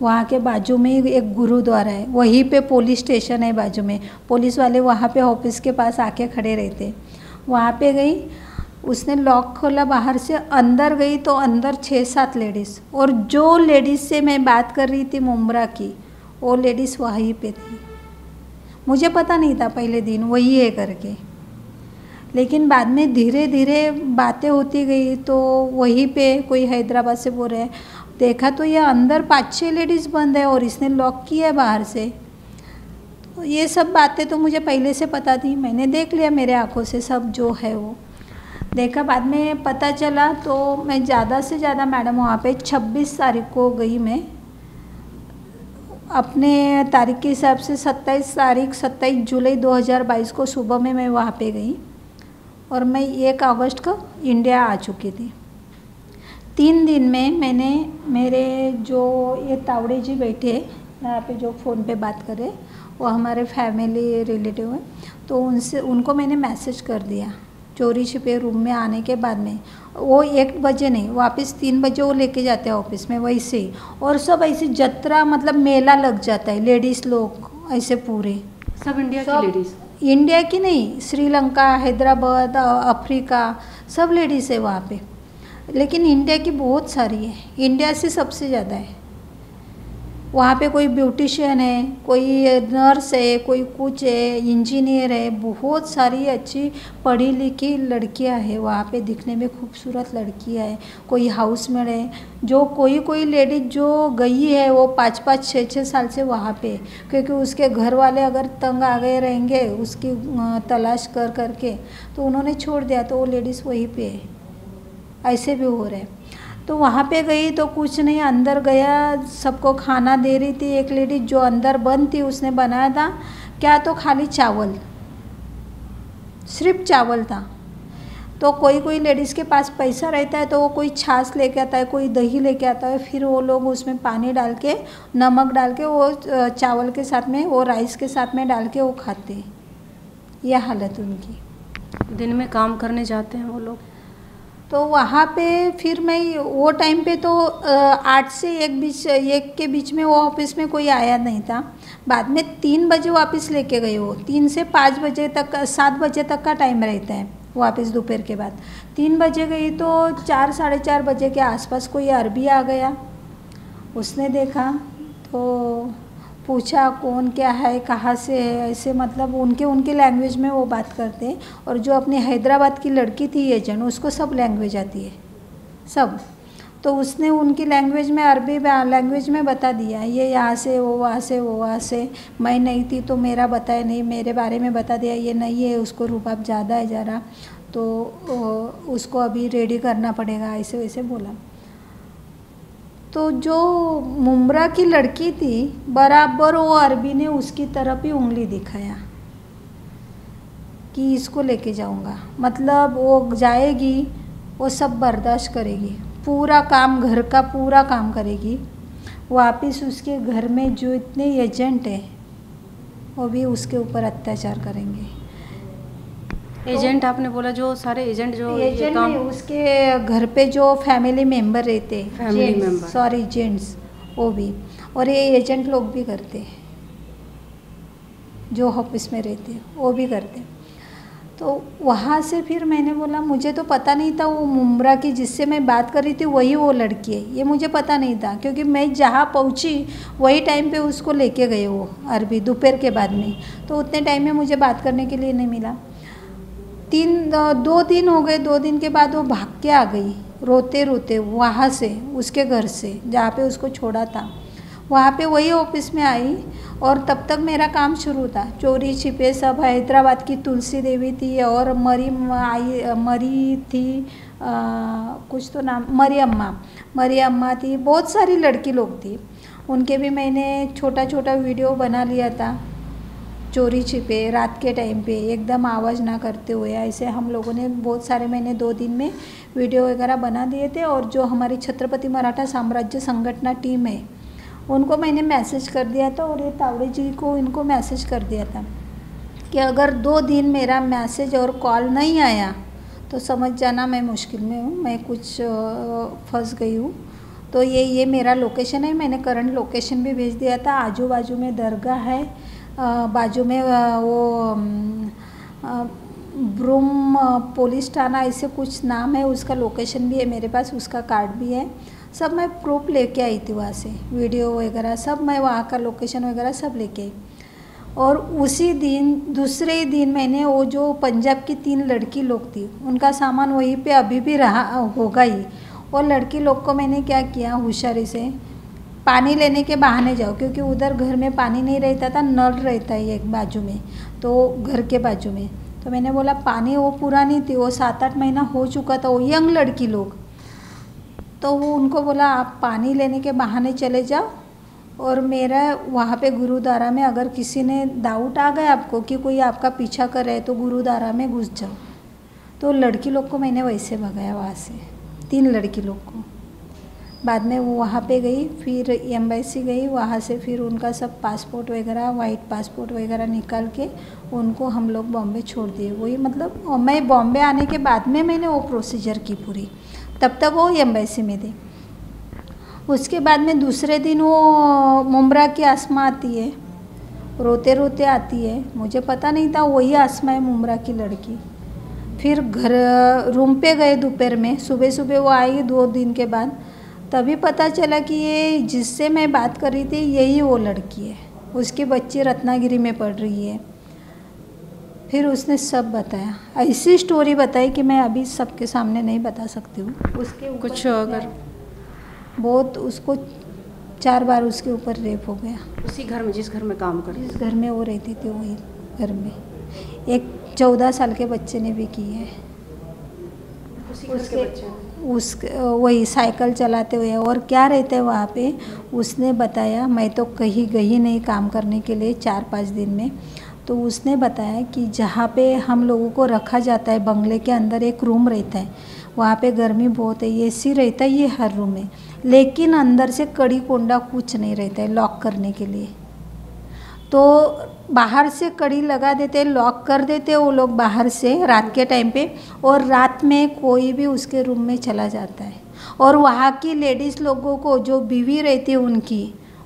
वहाँ के बाजू में एक गुरुद्वारा है, वहीं पे पुलिस स्टेशन है बाजू में, पुलिस वाले वहाँ पे ऑफिस के पास आके खड़े रहते। वहाँ पे गई, उसने लॉक खोला, बाहर से अंदर गई तो अंदर 6-7 लेडीज़, और जो लेडीज़ से मैं बात कर रही थी मुमरा की, वो लेडीज़ वहीं पे थी। मुझे पता नहीं था पहले दिन वही है करके, लेकिन बाद में धीरे धीरे बातें होती गई। तो वहीं पे कोई हैदराबाद से बोल रहे हैं, देखा तो ये अंदर 5-6 लेडीज़ बंद है और इसने लॉक किया है बाहर से। ये सब बातें तो मुझे पहले से पता थी, मैंने देख लिया मेरे आंखों से सब जो है वो देखा। बाद में पता चला तो मैं ज़्यादा से ज़्यादा मैडम वहाँ पे 26 तारीख को गई। मैं अपने तारीख के हिसाब से 27 जुलाई 2022 को सुबह में मैं वहाँ पे गई और मैं 1 अगस्त को इंडिया आ चुकी थी। 3 दिन में मैंने मेरे जो ये तावड़े जी बैठे यहाँ पे जो फ़ोन पे बात करे वो हमारे फैमिली रिलेटिव हैं, तो उनको मैंने मैसेज कर दिया चोरी छिपे रूम में आने के बाद में। वो 1 बजे नहीं, वापस 3 बजे वो लेके जाते हैं ऑफिस में वैसे ही। और सब ऐसे जत्रा मतलब मेला लग जाता है, लेडीज़ लोग ऐसे पूरे सब इंडिया की लेडीज़, इंडिया की नहीं, श्रीलंका, हैदराबाद, अफ्रीका सब लेडीज़ है वहाँ पे। लेकिन इंडिया की बहुत सारी है, इंडिया से सबसे ज़्यादा है वहाँ पे। कोई ब्यूटिशियन है, कोई नर्स है, कोई कुछ है, इंजीनियर है, बहुत सारी अच्छी पढ़ी लिखी लड़कियाँ हैं वहाँ पे, दिखने में खूबसूरत लड़कियाँ हैं। कोई हाउसमेड है, जो कोई लेडीज जो गई है वो 5-5, 6-6 साल से वहाँ पे, क्योंकि उसके घर वाले अगर तंग आ गए रहेंगे उसकी तलाश कर करके, तो उन्होंने छोड़ दिया, तो वो लेडीज़ वहीं पे है। ऐसे भी हो रहे हैं। तो वहाँ पे गई तो कुछ नहीं, अंदर गया, सबको खाना दे रही थी। एक लेडी जो अंदर बंद थी उसने बनाया था क्या, तो खाली चावल, सिर्फ चावल था। तो कोई लेडीज़ के पास पैसा रहता है तो वो कोई छाछ लेके आता है, कोई दही लेके आता है, फिर वो लोग उसमें पानी डाल के, नमक डाल के वो चावल के साथ में, वो राइस के साथ में डाल के वो खाते। यह हालत उनकी। दिन में काम करने जाते हैं वो लोग। तो वहाँ पे फिर मैं वो टाइम पे तो 8 से 1 के बीच में वो ऑफिस में कोई आया नहीं था। बाद में 3 बजे वापस लेके गए वो, 3 से 5 बजे तक, 7 बजे तक का टाइम रहता है वापस दोपहर के बाद। 3 बजे गई तो 4, 4:30 बजे के आसपास कोई अरबी आ गया। उसने देखा तो पूछा कौन क्या है, कहाँ से है, ऐसे मतलब उनके लैंग्वेज में वो बात करते हैं। और जो अपनी हैदराबाद की लड़की थी एजेंट, उसको सब लैंग्वेज आती है सब। तो उसने उनकी लैंग्वेज में, अरबी लैंग्वेज में बता दिया, ये यहाँ से, वो वहाँ से, वो वहाँ से। मैं नहीं थी तो मेरा बताया नहीं, मेरे बारे में बता दिया, ये नहीं है, उसको रुबाब ज़्यादा है ज़रा, तो उसको अभी रेडी करना पड़ेगा, ऐसे वैसे बोला। तो जो मुमरा की लड़की थी बराबर वो अरबी ने उसकी तरफ ही उंगली दिखाया कि इसको लेके जाऊंगा। मतलब वो जाएगी, वो सब बर्दाश्त करेगी, पूरा काम, घर का पूरा काम करेगी। वापस उसके घर में जो इतने एजेंट हैं वो भी उसके ऊपर अत्याचार करेंगे। एजेंट आपने बोला, जो सारे एजेंट जो एजेंट नहीं, उसके घर पे जो फैमिली मेंबर रहते, फैमिली मेंबर, सॉरी जेंट्स, वो भी। और ये एजेंट लोग भी करते हैं, जो ऑफिस में रहते वो भी करते। तो वहाँ से फिर मैंने बोला, मुझे तो पता नहीं था वो मुमरा की जिससे मैं बात कर रही थी वही वो लड़की है, ये मुझे पता नहीं था। क्योंकि मैं जहाँ पहुँची वही टाइम पे उसको लेके गए वो अरबी, दोपहर के बाद में। तो उतने टाइम में मुझे बात करने के लिए नहीं मिला। 2 दिन हो गए। 2 दिन के बाद वो भाग के आ गई रोते रोते वहाँ से, उसके घर से जहाँ पे उसको छोड़ा था, वहाँ पे वही ऑफिस में आई। और तब तक मेरा काम शुरू था, चोरी छिपे सब। हैदराबाद की तुलसी देवी थी और मरी थी, कुछ तो नाम, मरी अम्मा थी, बहुत सारी लड़की लोग थी। उनके भी मैंने छोटा छोटा वीडियो बना लिया था, चोरी छिपे रात के टाइम पे एकदम आवाज़ ना करते हुए। ऐसे हम लोगों ने बहुत सारे, मैंने 2 दिन में वीडियो वगैरह बना दिए थे। और जो हमारी छत्रपति मराठा साम्राज्य संगठन टीम है उनको मैंने मैसेज कर दिया था, और ये तावड़े जी को, इनको मैसेज कर दिया था कि अगर 2 दिन मेरा मैसेज और कॉल नहीं आया तो समझ जाना मैं मुश्किल में हूँ, मैं कुछ फंस गई हूँ। तो ये मेरा लोकेशन है, मैंने करंट लोकेशन भी भेज दिया था। आजू बाजू में दरगाह है, बाजू में वो ब्रूम पुलिस थाना ऐसे कुछ नाम है, उसका लोकेशन भी है मेरे पास, उसका कार्ड भी है। सब मैं प्रूफ लेके आई थी वहाँ से, वीडियो वगैरह सब, मैं वहाँ का लोकेशन वगैरह सब लेके आई। और उसी दिन, दूसरे दिन मैंने वो जो पंजाब की 3 लड़की लोग थी उनका सामान वहीं पे अभी भी रहा होगा ही। और लड़की लोग को मैंने क्या किया, होशियारी से पानी लेने के बहाने जाओ, क्योंकि उधर घर में पानी नहीं रहता था, नल रहता है एक बाजू में, तो घर के बाजू में। तो मैंने बोला पानी वो पूरा नहीं थी, वो 7-8 महीना हो चुका था, वो यंग लड़की लोग। तो वो उनको बोला आप पानी लेने के बहाने चले जाओ, और मेरा वहाँ पे गुरुद्वारा में अगर किसी ने डाउट आ गया आपको कि कोई आपका पीछा कर रहा है तो गुरुद्वारा में घुस जाओ। तो लड़की लोग को मैंने वैसे भगाया वहाँ से, 3 लड़की लोग को। बाद में वो वहाँ पे गई, फिर एम्बेसी गई, वहाँ से फिर उनका सब पासपोर्ट वगैरह, वाइट पासपोर्ट वगैरह निकाल के उनको हम लोग बॉम्बे छोड़ दिए। वही मतलब मैं बॉम्बे आने के बाद में मैंने वो प्रोसीजर की पूरी, तब तक वो एम्बेसी में थी। उसके बाद में दूसरे दिन वो मुमरा की आसमा आती है, रोते रोते आती है, मुझे पता नहीं था वही आसमा है मुमरा की लड़की। फिर घर रूम पे गए दोपहर में, सुबह सुबह वो आई 2 दिन के बाद, तभी पता चला कि ये जिससे मैं बात कर रही थी यही वो लड़की है, उसकी बच्ची रत्नागिरी में पढ़ रही है। फिर उसने सब बताया, ऐसी स्टोरी बताई कि मैं अभी सबके सामने नहीं बता सकती हूँ। उसके कुछ अगर बहुत उसको 4 बार उसके ऊपर रेप हो गया, उसी घर में जिस घर में काम करती, जिस घर में वो रहती थी वही घर में। एक 14 साल के बच्चे ने भी की है, उसके वही साइकिल चलाते हुए। और क्या रहते हैं वहाँ पे, उसने बताया, मैं तो कहीं गई नहीं काम करने के लिए 4-5 दिन में। तो उसने बताया कि जहाँ पे हम लोगों को रखा जाता है, बंगले के अंदर एक रूम रहता है, वहाँ पे गर्मी बहुत है, एसी रहता है ये हर रूम में, लेकिन अंदर से कड़ी कोंडा कुछ नहीं रहता है लॉक करने के लिए। तो बाहर से कड़ी लगा देते, लॉक कर देते वो लोग बाहर से रात के टाइम पे, और रात में कोई भी उसके रूम में चला जाता है। और वहाँ की लेडीज़ लोगों को जो बीवी रहती है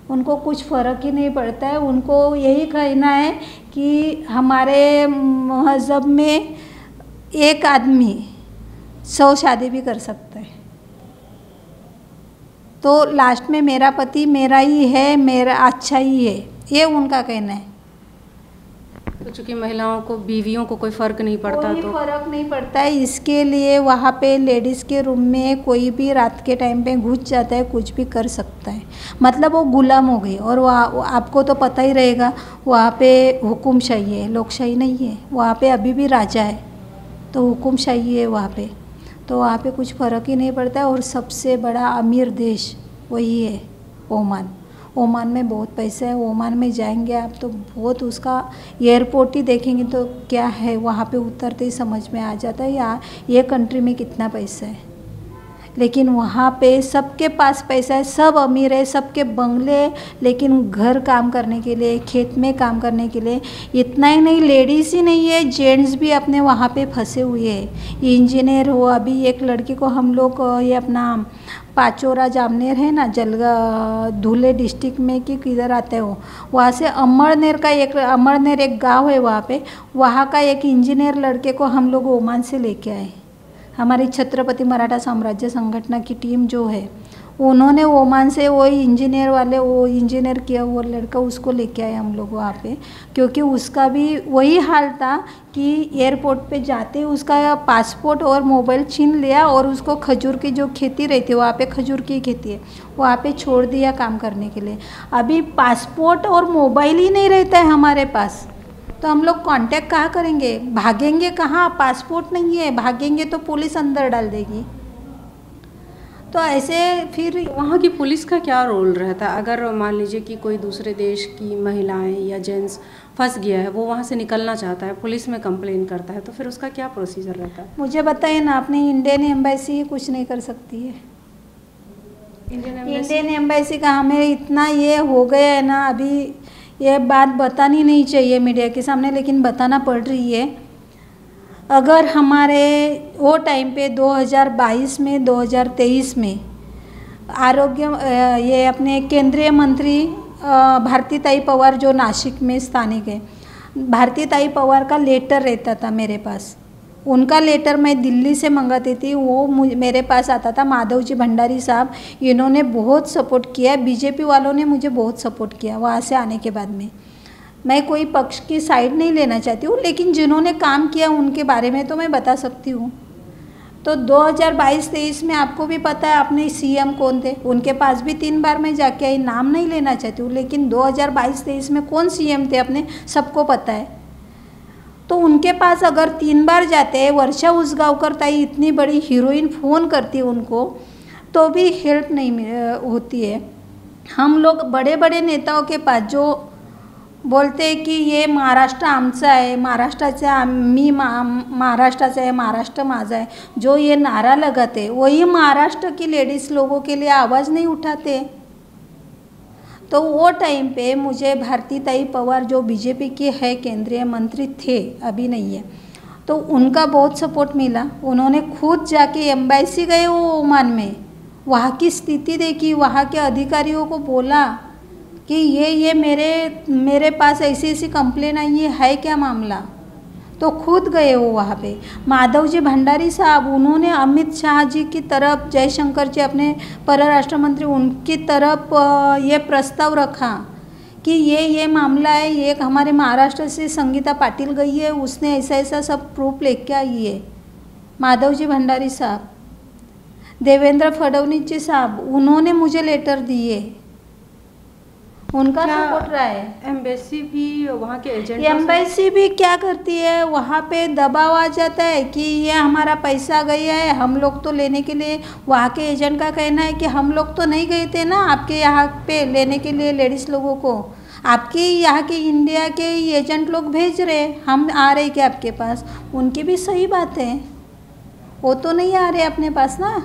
उनको कुछ फ़र्क ही नहीं पड़ता है। उनको यही कहना है कि हमारे मज़हब में एक आदमी 100 शादी भी कर सकता है। तो लास्ट में मेरा पति मेरा ही है, मेरा अच्छा ही है, ये उनका कहना है। तो चूँकि महिलाओं को, बीवियों को कोई फ़र्क नहीं पड़ता, कोई फ़र्क नहीं पड़ता है, इसके लिए वहाँ पे लेडीज़ के रूम में कोई भी रात के टाइम पे घुस जाता है, कुछ भी कर सकता है, मतलब वो गुलाम हो गई। और वहाँ आपको तो पता ही रहेगा, वहाँ पे हुकुमशाही है, लोकशाही नहीं है, वहाँ पे अभी भी राजा है, तो हुकुमशाही है वहाँ पे। तो वहाँ पे कुछ फ़र्क ही नहीं पड़ता है। और सबसे बड़ा अमीर देश वही है ओमान। ओमान में बहुत पैसा है, ओमान में जाएंगे आप तो बहुत, उसका एयरपोर्ट ही देखेंगे तो क्या है, वहाँ पे उतरते ही समझ में आ जाता है यार ये कंट्री में कितना पैसा है। लेकिन वहाँ पे सबके पास पैसा है, सब अमीर है, सबके बंगले, लेकिन घर काम करने के लिए, खेत में काम करने के लिए। इतना ही नहीं, लेडीज़ ही नहीं है, जेंट्स भी अपने वहाँ पे फंसे हुए हैं। इंजीनियर हो, अभी एक लड़की को हम लोग ये अपना पाचोरा जामनेर है ना, धुले डिस्ट्रिक्ट में कि किधर आते हो, वहाँ से अमरनेर एक गांव है वहाँ का एक इंजीनियर लड़के को हम लोग ओमान से लेके आए। हमारी छत्रपति मराठा साम्राज्य संगठन की टीम जो है, उन्होंने ओमान से वो इंजीनियर किया वो लड़का, उसको लेके आए हम लोग वहाँ पे, क्योंकि उसका भी वही हाल था कि एयरपोर्ट पे जाते उसका पासपोर्ट और मोबाइल छीन लिया, और उसको खजूर की जो खेती रहती है, वहाँ पे खजूर की खेती है, वहाँ पे छोड़ दिया काम करने के लिए। अभी पासपोर्ट और मोबाइल ही नहीं रहता है हमारे पास, तो हम लोग कांटेक्ट कहाँ करेंगे, भागेंगे कहाँ, पासपोर्ट नहीं है, भागेंगे तो पुलिस अंदर डाल देगी। तो ऐसे फिर वहाँ की पुलिस का क्या रोल रहता है? अगर मान लीजिए कि कोई दूसरे देश की महिलाएं या जेंट्स फंस गया है, वो वहाँ से निकलना चाहता है, पुलिस में कंप्लेन करता है, तो फिर उसका क्या प्रोसीजर रहता है? मुझे बताइए ना, अपनी इंडियन एम्बेसी कुछ नहीं कर सकती है। इंडियन एम्बेसी का हमें इतना ये हो गया है ना, अभी ये बात बतानी नहीं चाहिए मीडिया के सामने, लेकिन बताना पड़ रही है। अगर हमारे वो टाइम पे 2022 में 2023 में आरोग्य ये अपने केंद्रीय मंत्री भारतीताई पवार जो नासिक में स्थानिक है, भारतीताई पवार का लेटर रहता था मेरे पास, उनका लेटर मैं दिल्ली से मंगाती थी, वो मेरे पास आता था। माधव जी भंडारी साहब, इन्होंने बहुत सपोर्ट किया, बीजेपी वालों ने मुझे बहुत सपोर्ट किया वहाँ से आने के बाद में। मैं कोई पक्ष की साइड नहीं लेना चाहती हूँ, लेकिन जिन्होंने काम किया उनके बारे में तो मैं बता सकती हूँ। तो 2022-23 में आपको भी पता है अपने सीएम कौन थे, उनके पास भी 3 बार मैं जाके आई, नाम नहीं लेना चाहती हूँ, लेकिन 2022-23 में कौन सीएम थे अपने सबको पता है। तो उनके पास अगर 3 बार जाते हैं, वर्षा उसगांवकर ताई इतनी बड़ी हीरोइन फ़ोन करती है उनको, तो भी हेल्प नहीं होती है। हम लोग बड़े बड़े नेताओं के पास जो बोलते हैं की ये महाराष्ट्र आमचा आहे, महाराष्ट्राचा आम्ही महाराष्ट्राचा आहे, महाराष्ट्र माझा है, जो ये नारा लगाते वही महाराष्ट्र की लेडीज़ लोगों के लिए आवाज़ नहीं उठाते। तो वो टाइम पे मुझे भारतीताई पवार जो बीजेपी की है, केंद्रीय मंत्री थे, अभी नहीं है, तो उनका बहुत सपोर्ट मिला। उन्होंने खुद जाके एम्बेसी गए वो ओमान में, वहाँ की स्थिति देखी, वहाँ के अधिकारियों को बोला कि ये मेरे पास ऐसी ऐसी कंप्लेन आई है क्या मामला, तो खुद गए वो वहाँ पे। माधव जी भंडारी साहब, उन्होंने अमित शाह जी की तरफ, जयशंकर जी अपने परराष्ट्र मंत्री, उनकी तरफ ये प्रस्ताव रखा कि ये मामला है, ये एक हमारे महाराष्ट्र से संगीता पाटिल गई है, उसने ऐसा ऐसा सब प्रूफ लेके आई है। माधव जी भंडारी साहब, देवेंद्र फडणवीस जी साहब, उन्होंने मुझे लेटर दिए, उनका सपोर्ट रहा है। एम्बेसी भी वहाँ के एजेंट, एम्बेसी भी क्या करती है, वहाँ पे दबाव आ जाता है कि ये हमारा पैसा गया है, हम लोग तो लेने के लिए, वहाँ के एजेंट का कहना है कि हम लोग तो नहीं गए थे ना आपके यहाँ पे लेने के लिए लेडीज़ लोगों को, आपके यहाँ के इंडिया के एजेंट लोग भेज रहे, हम आ रहे क्या आपके पास। उनकी भी सही बात है, वो तो नहीं आ रहे अपने पास ना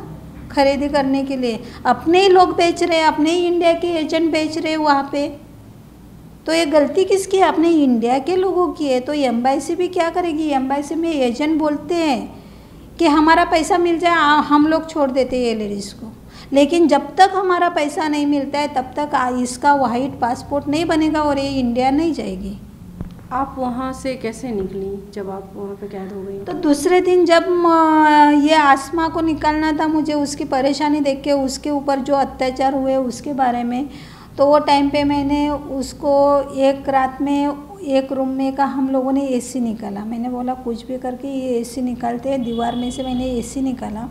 खरीदी करने के लिए, अपने ही लोग बेच रहे हैं, अपने ही इंडिया के एजेंट बेच रहे हैं वहाँ पे। तो ये गलती किसकी है, अपने इंडिया के लोगों की है। तो एम्बेसी भी क्या करेगी, एम्बेसी में एजेंट बोलते हैं कि हमारा पैसा मिल जाए, हम लोग छोड़ देते हैं ये लेडीज़ को, लेकिन जब तक हमारा पैसा नहीं मिलता है तब तक इसका वाइट पासपोर्ट नहीं बनेगा और ये इंडिया नहीं जाएगी। आप वहाँ से कैसे निकली जब आप वहाँ पे कैद हो गई? तो दूसरे दिन जब ये आसमा को निकालना था, मुझे उसकी परेशानी देख के, उसके ऊपर जो अत्याचार हुए उसके बारे में, तो वो टाइम पे मैंने उसको एक रात में एक रूम में का हम लोगों ने एसी निकाला। मैंने बोला कुछ भी करके ये एसी निकालते हैं, दीवार में से मैंने एसी निकाला।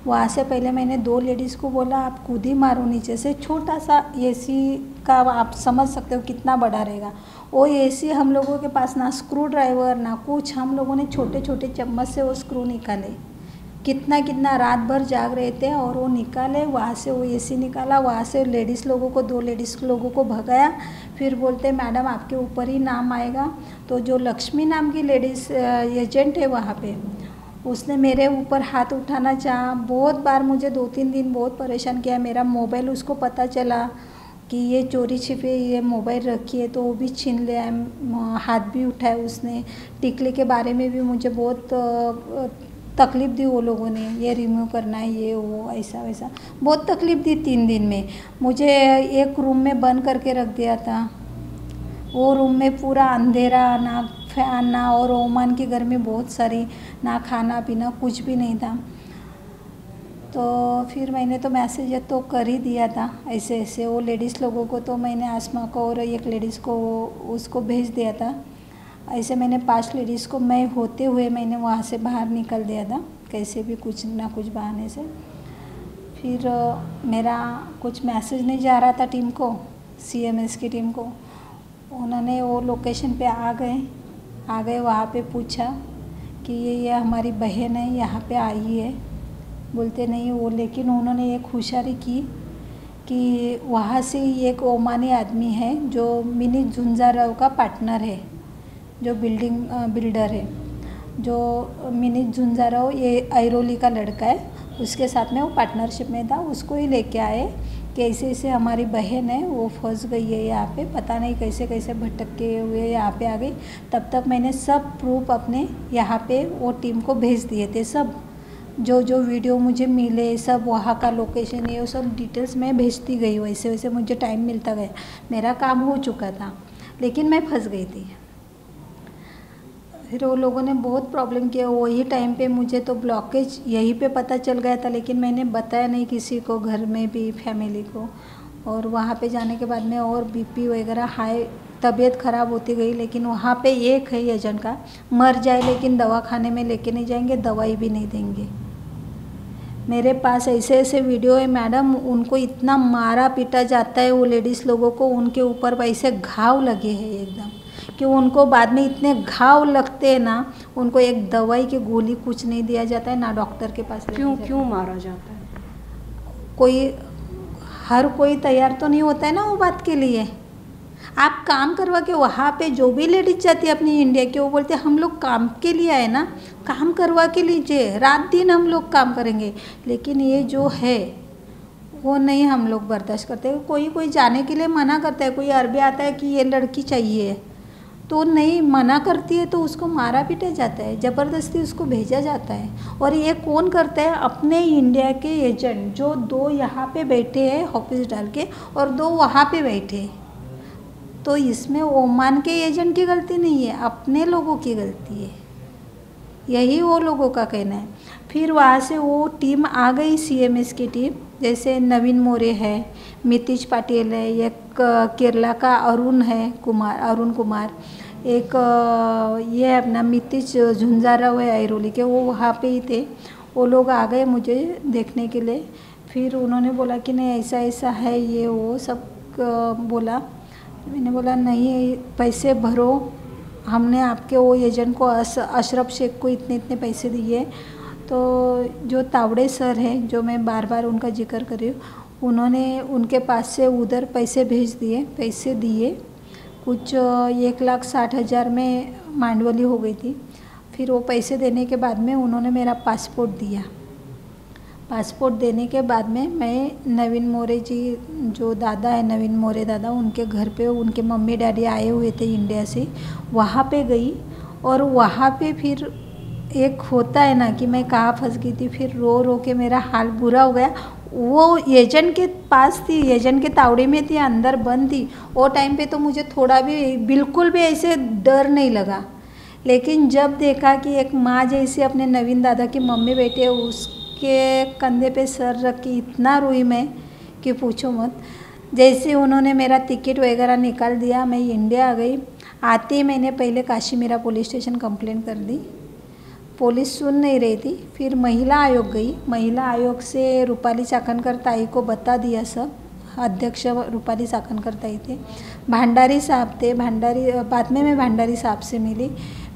वहाँ से पहले मैंने 2 लेडीज़ को बोला आप कूद ही मारो नीचे से, छोटा सा एसी का आप समझ सकते हो कितना बड़ा रहेगा वो एसी। हम लोगों के पास ना स्क्रू ड्राइवर ना कुछ, हम लोगों ने छोटे छोटे चम्मच से वो स्क्रू निकाले, कितना रात भर जाग रहे थे और वो निकाले। वहाँ से वो एसी निकाला, वहाँ से लेडीज़ लोगों को 2 लेडीज़ लोगों को भगाया। फिर बोलते मैडम आपके ऊपर ही नाम आएगा। तो जो लक्ष्मी नाम की लेडीज़ एजेंट है वहाँ पे, उसने मेरे ऊपर हाथ उठाना चाहा, बहुत बार मुझे 2-3 दिन बहुत परेशान किया। मेरा मोबाइल उसको पता चला कि ये चोरी छिपे ये मोबाइल रखी है, तो वो भी छीन लिया, हाथ भी उठाया उसने। टिकली के बारे में भी मुझे बहुत तकलीफ़ दी वो लोगों ने, ये रिमूव करना है, ये वो ऐसा वैसा बहुत तकलीफ़ दी। 3 दिन में मुझे एक रूम में बंद करके रख दिया था। वो रूम में पूरा अंधेरा, ना फैन ना, और ओमान की गर्मी बहुत सारी, ना खाना पीना कुछ भी नहीं था। तो फिर मैंने तो मैसेज तो कर ही दिया था ऐसे ऐसे वो लेडीज़ लोगों को। तो मैंने आसमा को और एक लेडीज़ को उसको भेज दिया था। ऐसे मैंने 5 लेडीज़ को मैं होते हुए मैंने वहाँ से बाहर निकल दिया था, कैसे भी कुछ ना कुछ बहाने से। फिर मेरा कुछ मैसेज नहीं जा रहा था टीम को, CMS की टीम को। उन्होंने वो लोकेशन पे आ गए वहाँ पे पूछा कि ये हमारी बहन है, यहाँ पे आई है। बोलते नहीं वो, लेकिन उन्होंने एक होशियारी की कि वहाँ से एक ओमानी आदमी है जो मिनी झुंझाराव का पार्टनर है, जो बिल्डर है, जो मिनी झुंझाराव ये ऐरोली का लड़का है, उसके साथ में वो पार्टनरशिप में था। उसको ही लेके आए कि ऐसे ऐसे हमारी बहन है वो फंस गई है यहाँ पे, पता नहीं कैसे कैसे भटक के हुए यहाँ पे आ गई। तब तक मैंने सब प्रूफ अपने यहाँ पे वो टीम को भेज दिए थे, सब जो वीडियो मुझे मिले, सब वहाँ का लोकेशन ये वो सब डिटेल्स मैं भेजती गई। वैसे वैसे मुझे टाइम मिलता गया, मेरा काम हो चुका था, लेकिन मैं फंस गई थी। फिर वो लोगों ने बहुत प्रॉब्लम किया। वही टाइम पे मुझे तो ब्लॉकेज यहीं पे पता चल गया था, लेकिन मैंने बताया नहीं किसी को, घर में भी फैमिली को। और वहाँ पे जाने के बाद में और BP वगैरह हाई, तबीयत ख़राब होती गई। लेकिन वहाँ पे एक है एजेंट का, मर जाए लेकिन दवाखाने में लेके नहीं जाएंगे, दवाई भी नहीं देंगे। मेरे पास ऐसे ऐसे वीडियो है मैडम, उनको इतना मारा पीटा जाता है वो लेडीज़ लोगों को, उनके ऊपर ऐसे घाव लगे हैं एकदम कि उनको बाद में इतने घाव लगते हैं ना, उनको एक दवाई की गोली कुछ नहीं दिया जाता है, ना डॉक्टर के पास। क्यों मारा जाता है? हर कोई तैयार तो नहीं होता है ना वो बात के लिए। आप काम करवा के वहाँ पे जो भी लेडीज जाती है अपनी इंडिया की, वो बोलते हैं हम लोग काम के लिए आए ना, काम करवा के लीजिए, रात दिन हम लोग काम करेंगे। लेकिन ये जो है वो नहीं हम लोग बर्दाश्त करते। कोई कोई जाने के लिए मना करता है, कोई अरबी आता है कि ये लड़की चाहिए तो नहीं मना करती है तो उसको मारा पीटा जाता है, ज़बरदस्ती उसको भेजा जाता है। और ये कौन करता है? अपने इंडिया के एजेंट, जो 2 यहाँ पे बैठे हैं ऑफिस डाल के और 2 वहाँ पे बैठे हैं। तो इसमें ओमान के एजेंट की गलती नहीं है, अपने लोगों की गलती है, यही वो लोगों का कहना है। फिर वहाँ से वो टीम आ गई, CMS की टीम, जैसे नवीन मोरे है, मितिश पाटिल है, एक केरला का अरुण कुमार, एक ये अपना मितिश झुंझाराव है ऐरोली के, वो वहाँ पे ही थे। वो लोग आ गए मुझे देखने के लिए। फिर उन्होंने बोला कि नहीं ऐसा ऐसा है, ये वो सब बोला। मैंने बोला नहीं, पैसे भरो, हमने आपके वो एजेंट को अशरफ शेख को इतने इतने पैसे दिए। तो जो तावड़े सर हैं, जो मैं बार बार उनका जिक्र कर रही हूँ, उन्होंने उनके पास से उधर पैसे दिए। कुछ 1,60,000 में मांडवली हो गई थी। फिर वो पैसे देने के बाद में उन्होंने मेरा पासपोर्ट दिया। पासपोर्ट देने के बाद में मैं नवीन मोरे जी, जो दादा है नवीन मोरे दादा, उनके घर पे उनके मम्मी डैडी आए हुए थे इंडिया से, वहाँ पे गई। और वहाँ पे फिर एक होता है ना कि मैं कहाँ फंस गई थी, फिर रो रो के मेरा हाल बुरा हो गया। वो एजेंट के पास थी, एजेंट के तावड़े में थी, अंदर बंद थी। वो टाइम पे तो मुझे थोड़ा भी बिल्कुल भी ऐसे डर नहीं लगा। लेकिन जब देखा कि एक माँ जैसे अपने नवीन दादा की मम्मी बैठी है, उसके कंधे पे सर रख के इतना रोई मैं कि पूछो मत। जैसे उन्होंने मेरा टिकट वगैरह निकाल दिया, मैं इंडिया आ गई। आते ही मैंने पहले काशीमीरा पुलिस स्टेशन कंप्लेंट कर दी, पुलिस सुन नहीं रही थी। फिर महिला आयोग गई, महिला आयोग से रूपाली चाकणकर ताई को बता दिया सब, अध्यक्ष रूपाली चाकणकर ताई थे, भंडारी साहब थे, बाद में मैं भंडारी साहब से मिली।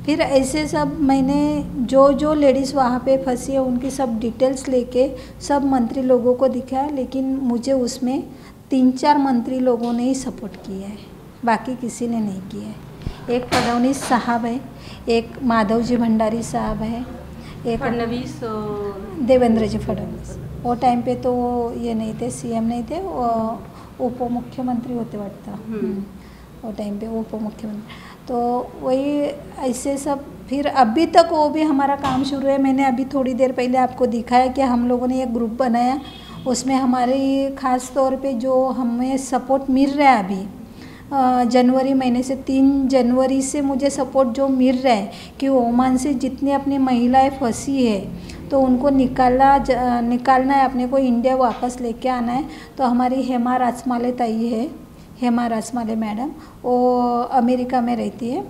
फिर ऐसे सब मैंने जो लेडीज़ वहाँ पे फंसी है उनकी सब डिटेल्स लेके सब मंत्री लोगों को दिखाया। लेकिन मुझे उसमें 3-4 मंत्री लोगों ने ही सपोर्ट किया है, बाकी किसी ने नहीं किया है। एक फडणवीस साहब है, एक माधव जी भंडारी साहब है, एक फडणवीस, देवेंद्र जी फडणवीस। वो टाइम पे तो ये नहीं थे, CM नहीं थे, उप मुख्यमंत्री होते वाटता। वो टाइम पे उप मुख्यमंत्री। तो वही ऐसे सब। फिर अभी तक वो भी हमारा काम शुरू है। मैंने अभी थोड़ी देर पहले आपको दिखाया कि हम लोगों ने एक ग्रुप बनाया, उसमें हमारी ख़ास तौर पे जो हमें सपोर्ट मिल रहा है अभी जनवरी महीने से, 3 जनवरी से मुझे सपोर्ट जो मिल रहा है कि ओमान से जितनी अपनी महिलाएं फंसी है तो उनको निकालना है, अपने को इंडिया वापस लेके आना है। तो हमारी हेमा राजमाले ताई है, हेमा राजमाले मैडम, वो अमेरिका में रहती है।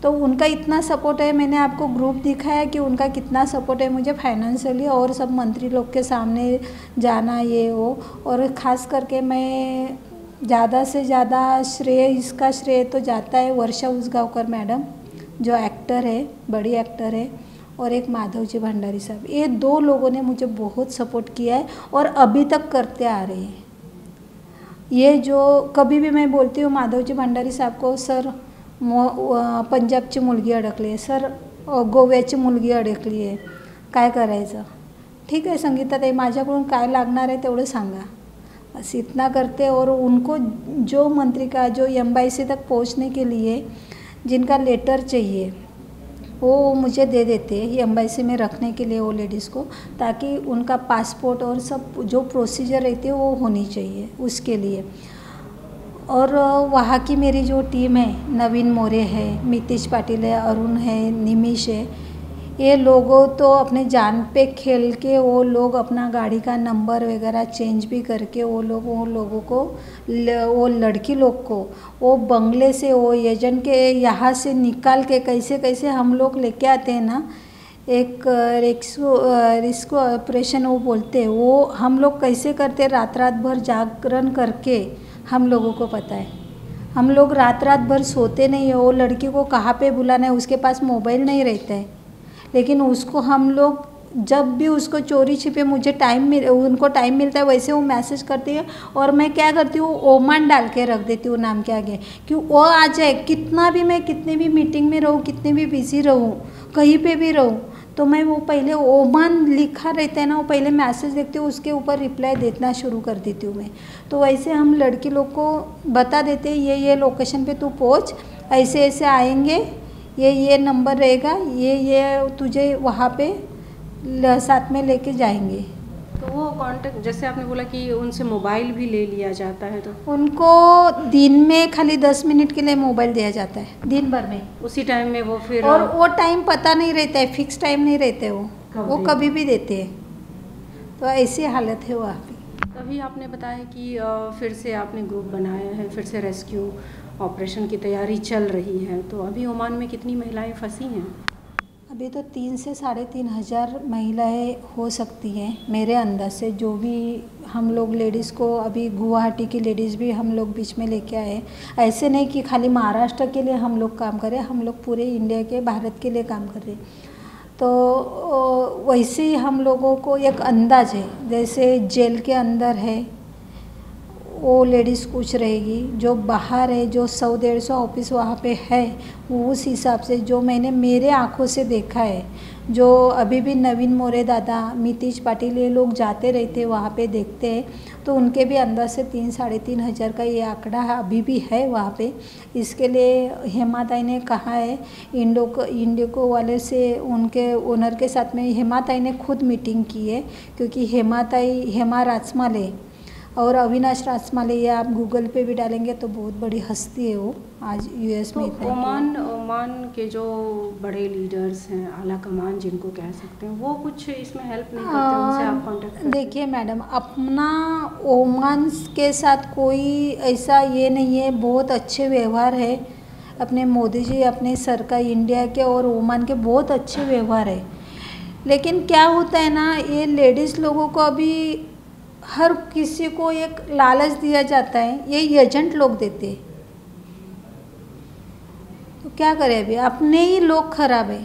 तो उनका इतना सपोर्ट है, मैंने आपको ग्रुप दिखाया कि उनका कितना सपोर्ट है मुझे फाइनेंशियली, और सब मंत्री लोग के सामने जाना ये वो। और ख़ास करके मैं ज़्यादा से ज़्यादा इसका श्रेय तो जाता है वर्षा उसगांवकर मैडम, जो एक्टर है, बड़ी एक्टर है, और एक माधव जी भंडारी साहब। ये 2 लोगों ने मुझे बहुत सपोर्ट किया है और अभी तक करते आ रहे हैं। ये जो कभी भी मैं बोलती हूँ माधव जी भंडारी साहब को, सर पंजाबची मुलगी अडकली आहे, सर गोव्याची मुलगी अडकली आहे, काय करायचं? ठीक आहे संगीताताई, माझ्याकडून काय लागणार आहे तेवढं सांगा, बस इतना करते। और उनको जो मंत्री का जो एम्बेसी तक पहुंचने के लिए जिनका लेटर चाहिए वो मुझे दे देते हैं एम्बेसी में रखने के लिए वो लेडीज़ को, ताकि उनका पासपोर्ट और सब जो प्रोसीजर रहती है वो होनी चाहिए उसके लिए। और वहाँ की मेरी जो टीम है, नवीन मोरे है, मितिश पाटिल है, अरुण है, निमिष है, ये लोगों तो अपने जान पे खेल के वो लोग अपना गाड़ी का नंबर वगैरह चेंज भी करके वो लोगों को, वो लड़की लोग को वो बंगले से वो एजेंट के यहाँ से निकाल के कैसे कैसे हम लोग लेके आते हैं ना, एक रिस्क ऑपरेशन वो बोलते हैं, वो हम लोग कैसे करते, रात रात भर जागरण करके हम लोगों को पता है। हम लोग रात रात भर सोते नहीं है। वो लड़की को कहाँ पे बुलाना है, उसके पास मोबाइल नहीं रहता है, लेकिन उसको हम लोग जब भी उसको चोरी छिपे मुझे उनको टाइम मिलता है वैसे वो मैसेज करती है, और मैं क्या करती हूँ ओमान डाल के रख देती हूँ नाम के आगे कि वो आ जाए। कितना भी मैं कितनी भी मीटिंग में रहूँ, कितनी भी बिजी रहूँ, कहीं पे भी रहूँ, तो मैं वो पहले ओमान लिखा रहता है ना, वो पहले मैसेज देखती हूँ, उसके ऊपर रिप्लाई देना शुरू कर देती हूँ मैं। तो वैसे हम लड़की लोग को बता देते हैं ये लोकेशन पे तू पहुँच, ऐसे ऐसे आएंगे, ये नंबर रहेगा, ये तुझे वहाँ पे साथ में लेके जाएंगे। तो वो कांटेक्ट, जैसे आपने बोला कि उनसे मोबाइल भी ले लिया जाता है, तो उनको दिन में खाली 10 मिनट के लिए मोबाइल दिया जाता है, दिन भर में। उसी टाइम में वो फिर, और वो टाइम पता नहीं रहता है, फिक्स टाइम नहीं रहते वो कभी भी देते हैं। तो ऐसी हालत है वहाँ पे। तभी आपने बताया कि फिर से आपने ग्रुप बनाया है, फिर से रेस्क्यू ऑपरेशन की तैयारी चल रही है। तो अभी ओमान में कितनी महिलाएं फंसी हैं? अभी तो 3 से 3,500 महिलाएं हो सकती हैं मेरे अंदाज से। जो भी हम लोग लेडीज़ को, अभी गुवाहाटी की लेडीज़ भी हम लोग बीच में लेके आए। ऐसे नहीं कि खाली महाराष्ट्र के लिए हम लोग काम करें, हम लोग पूरे इंडिया के, भारत के लिए काम कर रहे। तो वैसे ही हम लोगों को एक अंदाज है, जैसे जेल के अंदर है वो लेडीज़ कुछ रहेगी, जो बाहर है, जो 100-150 ऑफिस वहाँ पे है, वो उस हिसाब से जो मैंने मेरे आँखों से देखा है, जो अभी भी नवीन मोरे दादा, मितीश पाटिल, ये लोग जाते रहते वहाँ पे देखते हैं, तो उनके भी अंदर से 3-3,500 का ये आंकड़ा अभी भी है वहाँ पे। इसके लिए हेमाताई ने कहा है, इंडिको वाले से, उनके ओनर के साथ में हेमाताई ने खुद मीटिंग की है, क्योंकि हेमा राजमाले और अविनाश राजमाले, ये आप गूगल पे भी डालेंगे तो बहुत बड़ी हस्ती है वो आज यूएस में। तो ओमान के जो बड़े लीडर्स हैं, आला कमान जिनको कह सकते हैं, वो कुछ इसमें हेल्प नहीं करते? उनसे आप कांटेक्ट करते? देखिए मैडम, अपना ओमान के साथ कोई ऐसा ये नहीं है, बहुत अच्छे व्यवहार है अपने मोदी जी, अपने सरकार इंडिया के और ओमान के बहुत अच्छे व्यवहार है। लेकिन क्या होता है ना, ये लेडीज़ लोगों को अभी हर किसी को एक लालच दिया जाता है, ये एजेंट लोग देते हैं। तो क्या करें, अभी अपने ही लोग खराब है।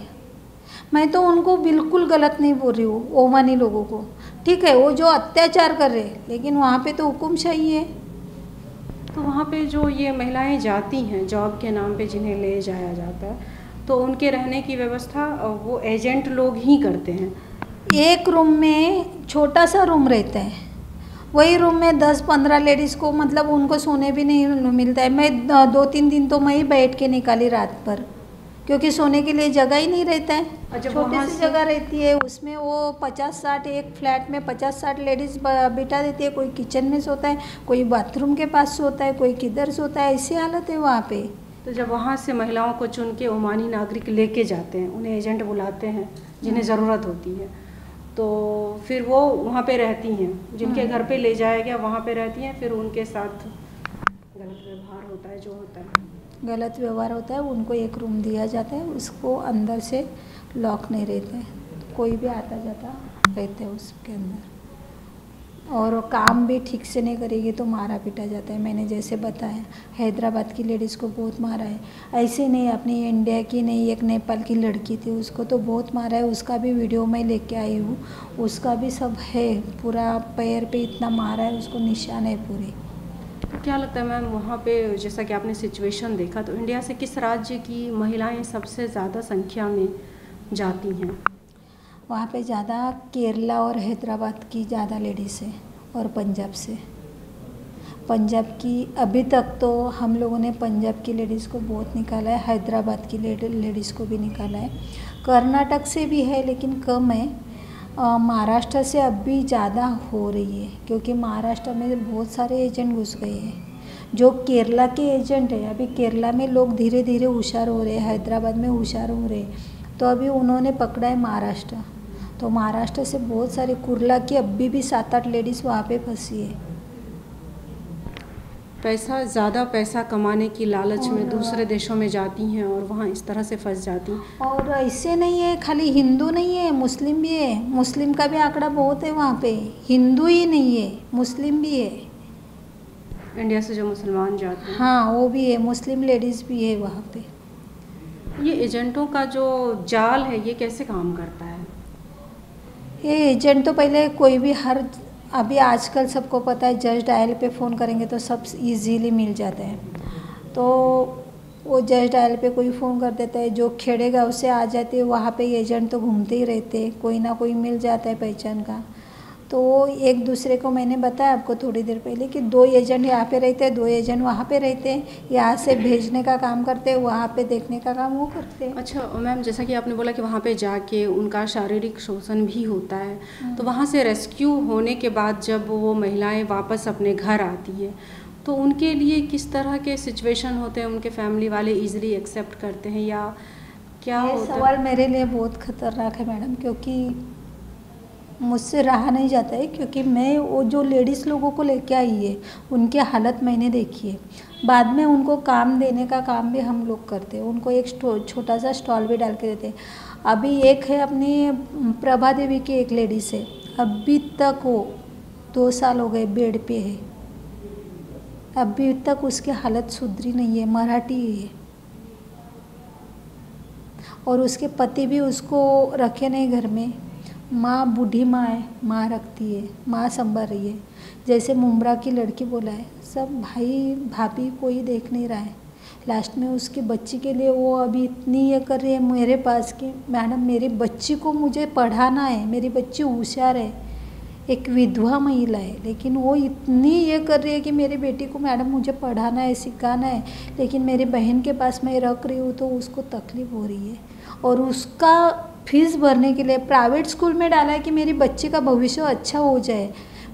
मैं तो उनको बिल्कुल गलत नहीं बोल रही हूँ, ओमानी लोगों को। ठीक है, वो जो अत्याचार कर रहे हैं, लेकिन वहाँ पे तो हुकुमशाही है। तो वहाँ पे जो ये महिलाएं जाती हैं जॉब के नाम पे, जिन्हें ले जाया जाता है, तो उनके रहने की व्यवस्था वो एजेंट लोग ही करते हैं। एक रूम में छोटा सा रूम रहता है, वही रूम में 10-15 लेडीज़ को, मतलब उनको सोने भी नहीं मिलता है। मैं 2-3 दिन तो मैं ही बैठ के निकाली रात पर, क्योंकि सोने के लिए जगह ही नहीं रहता है। छोटी सी जगह रहती है, उसमें वो 50-60, एक फ्लैट में 50-60 लेडीज़ बिठा देती है। कोई किचन में सोता है, कोई बाथरूम के पास सोता है, कोई किधर सोता है, ऐसी हालत है वहाँ पे। तो जब वहाँ से महिलाओं को चुन के ओमानी नागरिक लेके जाते हैं, उन्हें एजेंट बुलाते हैं जिन्हें ज़रूरत होती है, तो फिर वो वहाँ पे रहती हैं, जिनके घर पे ले जाया गया वहाँ पे रहती हैं, फिर उनके साथ गलत व्यवहार होता है, जो होता है गलत व्यवहार होता है। उनको एक रूम दिया जाता है, उसको अंदर से लॉक नहीं रहते हैं, कोई भी आता जाता रहते हैं उसके अंदर। और काम भी ठीक से नहीं करेगी तो मारा पीटा जाता है। मैंने जैसे बताया, हैदराबाद की लेडीज़ को बहुत मारा है। ऐसे नहीं, अपनी इंडिया की नहीं, एक नेपाल की लड़की थी, उसको तो बहुत मारा है। उसका भी वीडियो मैं लेके आई हूँ, उसका भी सब है, पूरा पैर पे इतना मारा है उसको, निशान है पूरे। तो क्या लगता है मैम, वहाँ पे जैसा कि आपने सिचुएशन देखा, तो इंडिया से किस राज्य की महिलाएं सबसे ज़्यादा संख्या में जाती हैं? वहाँ पे ज़्यादा केरला और हैदराबाद की ज़्यादा लेडीज़ है, और पंजाब से। पंजाब की अभी तक तो हम लोगों ने पंजाब की लेडीज़ को बहुत निकाला है, हैदराबाद की लेडीज़ को भी निकाला है। कर्नाटक से भी है लेकिन कम है। महाराष्ट्र से अब भी ज़्यादा हो रही है, क्योंकि महाराष्ट्र में बहुत सारे एजेंट घुस गए हैं। जो केरला के एजेंट है, अभी केरला में लोग धीरे धीरे होशियार हो रहे हैं, हैदराबाद में होशियार हो रहे हैं, तो अभी उन्होंने पकड़ा है महाराष्ट्र। तो महाराष्ट्र से बहुत सारे, कुर्ला की अभी भी 7-8 लेडीज़ वहाँ पे फंसी है। पैसा, ज़्यादा पैसा कमाने की लालच में दूसरे देशों में जाती हैं और वहाँ इस तरह से फंस जाती हैं। और ऐसे नहीं है, खाली हिंदू नहीं है, मुस्लिम भी है। मुस्लिम का भी आंकड़ा बहुत है वहाँ पे, हिंदू ही नहीं है, मुस्लिम भी है। इंडिया से जो मुसलमान जाते हैं, हाँ वो भी है, मुस्लिम लेडीज़ भी है वहाँ पे। ये एजेंटों का जो जाल है ये कैसे काम करता है? ये एजेंट तो पहले कोई भी अभी आजकल सबको पता है, जस्ट डायल पे फ़ोन करेंगे तो सब इजीली मिल जाते हैं। तो वो जस्ट डायल पे कोई फ़ोन कर देता है, जो खेड़े गाँव से आ जाते हैं वहाँ पे एजेंट तो घूमते ही रहते हैं, कोई ना कोई मिल जाता है पहचान का। तो एक दूसरे को मैंने बताया आपको थोड़ी देर पहले कि 2 एजेंट यहाँ पे रहते हैं, 2 एजेंट वहाँ पे रहते हैं, यहाँ से भेजने का काम करते हैं, वहाँ पे देखने का काम वो करते हैं। अच्छा मैम, जैसा कि आपने बोला कि वहाँ पे जाके उनका शारीरिक शोषण भी होता है, तो वहाँ से रेस्क्यू होने के बाद जब वो महिलाएं वापस अपने घर आती है तो उनके लिए किस तरह के सिचुएशन होते हैं? उनके फैमिली वाले ईजिली एक्सेप्ट करते हैं या क्या ये होता है? सवाल मेरे लिए बहुत ख़तरनाक है मैडम, क्योंकि मुझसे रहा नहीं जाता है। क्योंकि मैं वो जो लेडीज़ लोगों को लेके आई है उनकी हालत मैंने देखी है। बाद में उनको काम देने का काम भी हम लोग करते हैं, उनको एक छोटा सा स्टॉल भी डाल के देते हैं। अभी एक है अपनी प्रभा देवी की एक लेडीज़ है, अभी तक वो 2 साल हो गए बेड पे है, अभी तक उसकी हालत सुधरी नहीं है, मराठी है। और उसके पति भी उसको रखे नहीं घर में, माँ बूढ़ी माँ है, माँ रखती है, माँ संभाल रही है। जैसे मुमरा की लड़की बोला है, सब भाई भाभी कोई देख नहीं रहा है। लास्ट में उसकी बच्ची के लिए वो अभी इतनी ये कर रही है मेरे पास कि मैडम मेरी बच्ची को मुझे पढ़ाना है, मेरी बच्ची होशियार है, एक विधवा महिला है, लेकिन वो इतनी ये कर रही है कि मेरी बेटी को मैडम मुझे पढ़ाना है, सिखाना है, लेकिन मेरी बहन के पास मैं रख रही हूँ तो उसको तकलीफ़ हो रही है। और उसका फीस भरने के लिए प्राइवेट स्कूल में डाला है कि मेरी बच्ची का भविष्य अच्छा हो जाए,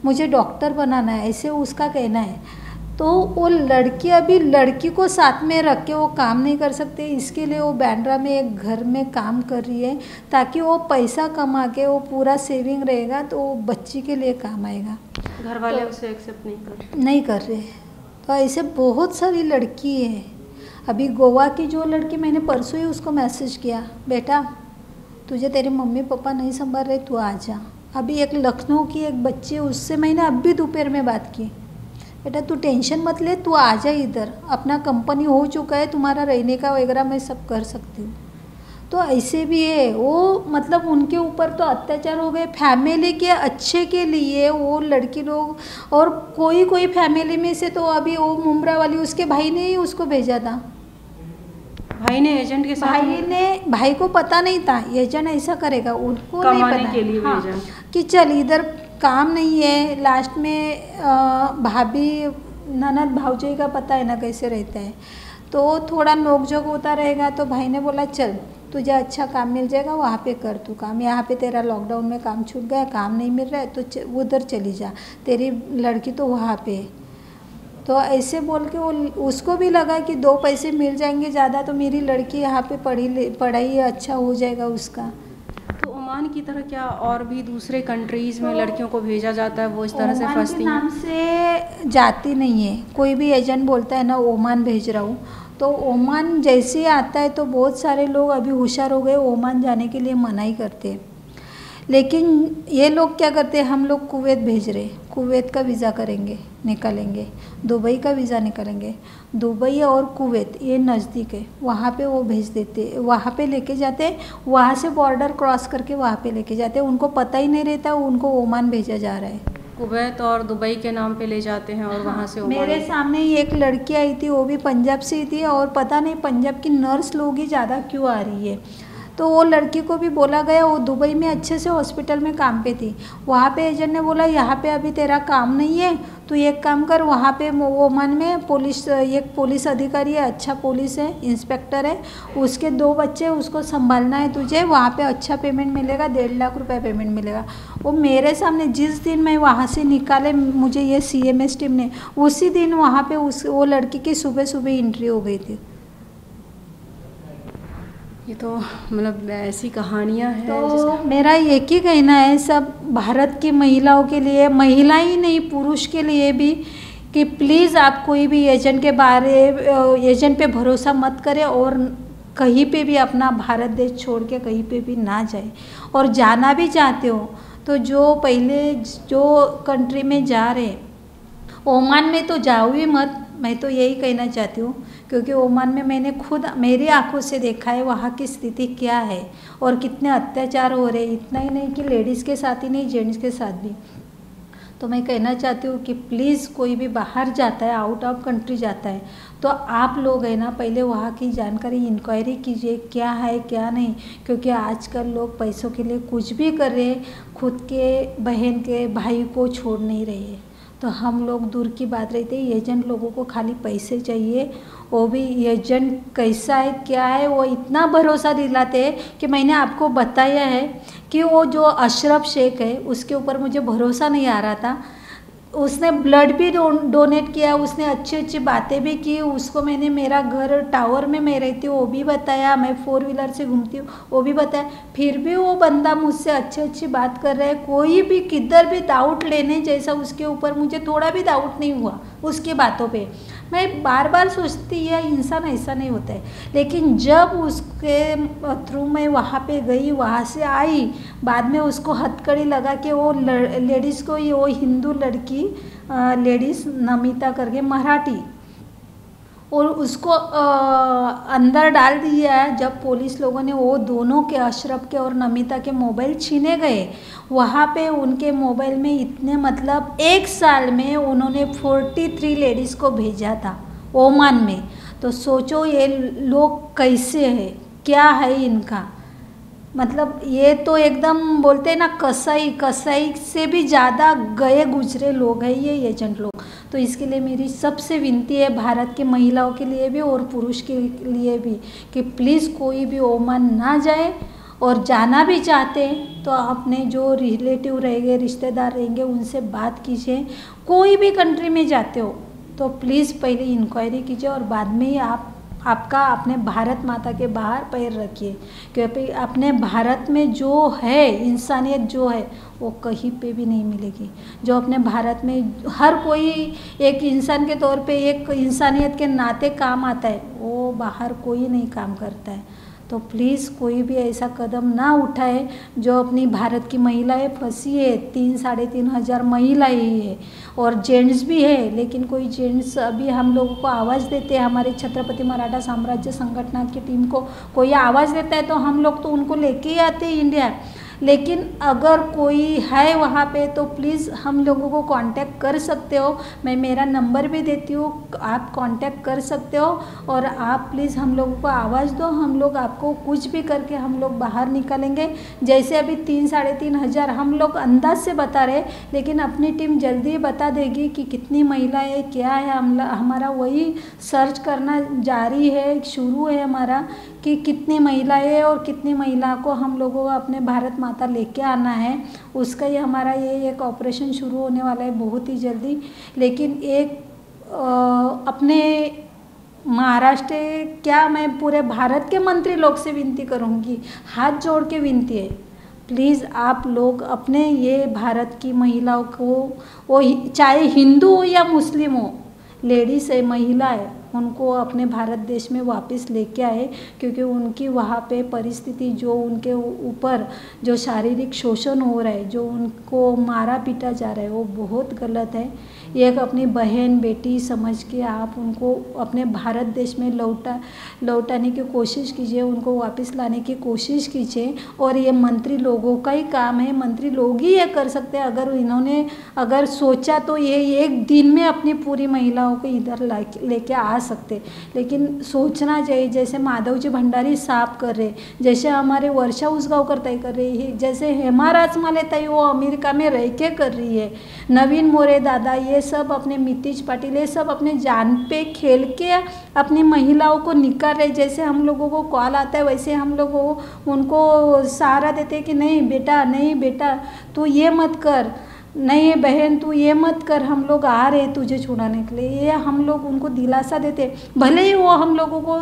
मुझे डॉक्टर बनाना है, ऐसे उसका कहना है। तो वो लड़की अभी लड़की को साथ में रख के वो काम नहीं कर सकते, इसके लिए वो बांद्रा में एक घर में काम कर रही है ताकि वो पैसा कमा के वो पूरा सेविंग रहेगा तो वो बच्ची के लिए काम आएगा। घर वाले तो उसे एक्सेप्ट नहीं कर रहे। तो ऐसे बहुत सारी लड़की है। अभी गोवा की जो लड़की मैंने परसों ही उसको मैसेज किया, बेटा तुझे तेरे मम्मी पापा नहीं संभाल रहे, तू आ जा। अभी एक लखनऊ की एक बच्ची, उससे मैंने अभी दोपहर में बात की, बेटा तू टेंशन मत ले, तू आ जा इधर, अपना कंपनी हो चुका है, तुम्हारा रहने का वगैरह मैं सब कर सकती हूँ। तो ऐसे भी है वो, मतलब उनके ऊपर तो अत्याचार हो गए फैमिली के अच्छे के लिए वो लड़की लोग। और कोई फैमिली में से तो अभी वो मुमरा वाली उसके भाई ने ही उसको भेजा था, भाई ने एजेंट के साथ, भाई को पता नहीं था एजेंट ऐसा करेगा, उनको नहीं पता के लिए हाँ, भेजा कि चल इधर काम नहीं है। लास्ट में भाभी ननद भाऊजी का पता है ना कैसे रहता है, तो थोड़ा नोकझोंक होता रहेगा। तो भाई ने बोला चल तुझे अच्छा काम मिल जाएगा, वहाँ पे कर तू काम, यहाँ पे तेरा लॉकडाउन में काम छूट गया, काम नहीं मिल रहा है तो उधर चली जा, तेरी लड़की तो वहाँ पे। तो ऐसे बोल के वो उसको भी लगा कि 2 पैसे मिल जाएंगे ज़्यादा तो मेरी लड़की यहाँ पे पढ़ाई अच्छा हो जाएगा उसका। तो ओमान की तरह क्या और भी दूसरे कंट्रीज़ में लड़कियों को भेजा जाता है, वो इस तरह से फंसती हैं? नाम से जाती नहीं है, कोई भी एजेंट बोलता है ना ओमान भेज रहा हूँ, तो ओमान जैसे ही आता है तो बहुत सारे लोग अभी होशियार हो गए, ओमान जाने के लिए मनाही करते हैं। लेकिन ये लोग क्या करते हैं, हम लोग कुवैत भेज रहे, कुवैत का वीज़ा करेंगे निकालेंगे, दुबई का वीज़ा निकालेंगे, दुबई और कुवैत ये नज़दीक है, वहाँ पे वो भेज देते, वहाँ पे लेके जाते, वहाँ से बॉर्डर क्रॉस करके वहाँ पे लेके जाते, उनको पता ही नहीं रहता उनको ओमान भेजा जा रहा है। कुवैत और दुबई के नाम पे ले जाते हैं और वहाँ से ओमान। मेरे सामने एक लड़की आई थी, वो भी पंजाब से ही थी, और पता नहीं पंजाब की नर्स लोग ही ज़्यादा क्यों आ रही है। तो वो लड़की को भी बोला गया, वो दुबई में अच्छे से हॉस्पिटल में काम पे थी, वहाँ पे एजेंट ने बोला यहाँ पे अभी तेरा काम नहीं है, तो एक काम कर, वहाँ पे ओमान में एक पुलिस अधिकारी है, अच्छा पुलिस है, इंस्पेक्टर है, उसके 2 बच्चे, उसको संभालना है तुझे, वहाँ पे अच्छा पेमेंट मिलेगा, 1.5 लाख रुपए पेमेंट मिलेगा। वो मेरे सामने जिस दिन मैं वहाँ से निकाले मुझे ये CMS टीम ने, उसी दिन वहाँ पे वो लड़की की सुबह एंट्री हो गई थी। ये तो मतलब ऐसी कहानियाँ हैं। तो मेरा एक ही कहना है सब भारत की महिलाओं के लिए, महिला ही नहीं पुरुष के लिए भी, कि प्लीज़ आप कोई भी एजेंट पे भरोसा मत करें और कहीं पे भी अपना भारत देश छोड़ के कहीं पे भी ना जाए। और जाना भी चाहते हो तो जो कंट्री में जा रहे ओमान में तो जाओ ही मत, मैं तो यही कहना चाहती हूँ, क्योंकि ओमान में मैंने खुद मेरी आंखों से देखा है वहाँ की स्थिति क्या है और कितने अत्याचार हो रहे। इतना ही नहीं कि लेडीज़ के साथ ही नहीं, जेंट्स के साथ भी। तो मैं कहना चाहती हूँ कि प्लीज़ कोई भी बाहर जाता है, आउट ऑफ कंट्री जाता है, तो आप लोग है ना पहले वहाँ की जानकारी इंक्वायरी कीजिए क्या है क्या नहीं, क्योंकि आजकल लोग पैसों के लिए कुछ भी कर रहे हैं, खुद के बहन के भाई को छोड़ नहीं रहे हैं। तो हम लोग दूर की बात रहती है, एजेंट लोगों को खाली पैसे चाहिए, वो भी एजेंट कैसा है क्या है वो इतना भरोसा दिलाते हैं कि मैंने आपको बताया है कि वो जो अशरफ शेख है उसके ऊपर मुझे भरोसा नहीं आ रहा था। उसने ब्लड भी डोनेट किया, उसने अच्छी अच्छी बातें भी की, उसको मैंने मेरा घर टावर में मैं रहती हूँ वो भी बताया, मैं 4 व्हीलर से घूमती हूँ वो भी बताया, फिर भी वो बंदा मुझसे अच्छी अच्छी बात कर रहा है। कोई भी किधर भी डाउट लेने जैसा उसके ऊपर मुझे थोड़ा भी डाउट नहीं हुआ उसकी बातों पे। मैं बार बार सोचती है इंसान ऐसा नहीं होता है, लेकिन जब उसके थ्रू मैं वहाँ पे गई, वहाँ से आई, बाद में उसको हथकड़ी लगा के वो लेडीज़ को, ये वो हिंदू लड़की लेडीज़ नमिता करके मराठी, और उसको अंदर डाल दिया है। जब पुलिस लोगों ने वो दोनों के, अशरफ के और नमिता के मोबाइल छीने गए, वहाँ पे उनके मोबाइल में इतने, मतलब 1 साल में उन्होंने 43 लेडीज़ को भेजा था ओमान में। तो सोचो ये लोग कैसे हैं, क्या है इनका, मतलब ये तो एकदम बोलते हैं ना कसाई से भी ज़्यादा गए गुजरे लोग हैं ये एजेंट लोग। तो इसके लिए मेरी सबसे विनती है भारत की महिलाओं के लिए भी और पुरुष के लिए भी कि प्लीज़ कोई भी ओमान ना जाए, और जाना भी चाहते हैं तो अपने जो रिलेटिव रहेंगे, रिश्तेदार रहेंगे, उनसे बात कीजिए। कोई भी कंट्री में जाते हो तो प्लीज़ पहले इंक्वायरी कीजिए और बाद में ही आपका अपने भारत माता के बाहर पैर रखिए, क्योंकि अपने भारत में जो है इंसानियत जो है वो कहीं पे भी नहीं मिलेगी। जो अपने भारत में हर कोई एक इंसान के तौर पे, एक इंसानियत के नाते काम आता है, वो बाहर कोई नहीं काम करता है। तो प्लीज़ कोई भी ऐसा कदम ना उठाए। जो अपनी भारत की महिलाएं फंसी है, 3-3.5 हज़ार महिलाएं ही है और जेंट्स भी है, लेकिन कोई जेंट्स अभी हम लोगों को आवाज़ देते हैं, हमारे छत्रपति मराठा साम्राज्य संगठन की टीम को कोई आवाज़ देता है तो हम लोग तो उनको लेके ही आते हैं इंडिया। लेकिन अगर कोई है वहाँ पे तो प्लीज़ हम लोगों को कांटेक्ट कर सकते हो, मैं मेरा नंबर भी देती हूँ, आप कांटेक्ट कर सकते हो और आप प्लीज़ हम लोगों को आवाज़ दो। हम लोग आपको कुछ भी करके हम लोग बाहर निकालेंगे। जैसे अभी 3-3.5 हज़ार हम लोग अंदाज से बता रहे, लेकिन अपनी टीम जल्दी बता देगी कि कितनी महिलाएं क्या है। हमारा वही सर्च करना जारी है, शुरू है हमारा, कि कितनी महिलाएं और कितनी महिला को हम लोगों को अपने भारत माता लेके आना है। उसका ही हमारा ये एक ऑपरेशन शुरू होने वाला है बहुत ही जल्दी। लेकिन एक अपने महाराष्ट्र, क्या मैं पूरे भारत के मंत्री लोग से विनती करूंगी, हाथ जोड़ के विनती है, प्लीज़ आप लोग अपने ये भारत की महिलाओं को, वो चाहे हिंदू हो या मुस्लिम हो, लेडीज़ है, महिला है, उनको अपने भारत देश में वापस लेके आए, क्योंकि उनकी वहाँ पे परिस्थिति, जो उनके ऊपर जो शारीरिक शोषण हो रहा है, जो उनको मारा पीटा जा रहा है, वो बहुत गलत है। एक अपनी बहन बेटी समझ के आप उनको अपने भारत देश में लौटाने की कोशिश कीजिए, उनको वापस लाने की कोशिश कीजिए। और ये मंत्री लोगों का ही काम है, मंत्री लोग ही ये कर सकते हैं। अगर इन्होंने अगर सोचा तो ये एक दिन में अपनी पूरी महिलाओं को इधर लेके आ सकते, लेकिन सोचना चाहिए। जैसे माधव जी भंडारी साहब कर रहे, जैसे हमारे वर्षा उसगांवकर तय कर रही है, जैसे हेमा राजमाले तय वो अमेरिका में रह के कर रही है, नवीन मोरे दादा, ये सब अपने मितिज पाटिल, ये सब अपने जान पे खेल के अपनी महिलाओं को निकाल रहे। जैसे हम लोगों को कॉल आता है वैसे हम लोग उनको सहारा देते हैं कि नहीं बेटा, नहीं बेटा, तो ये मत कर, नहीं बहन तू ये मत कर, हम लोग आ रहे तुझे छुड़ाने के लिए, ये हम लोग उनको दिलासा देते। भले ही वो हम लोगों को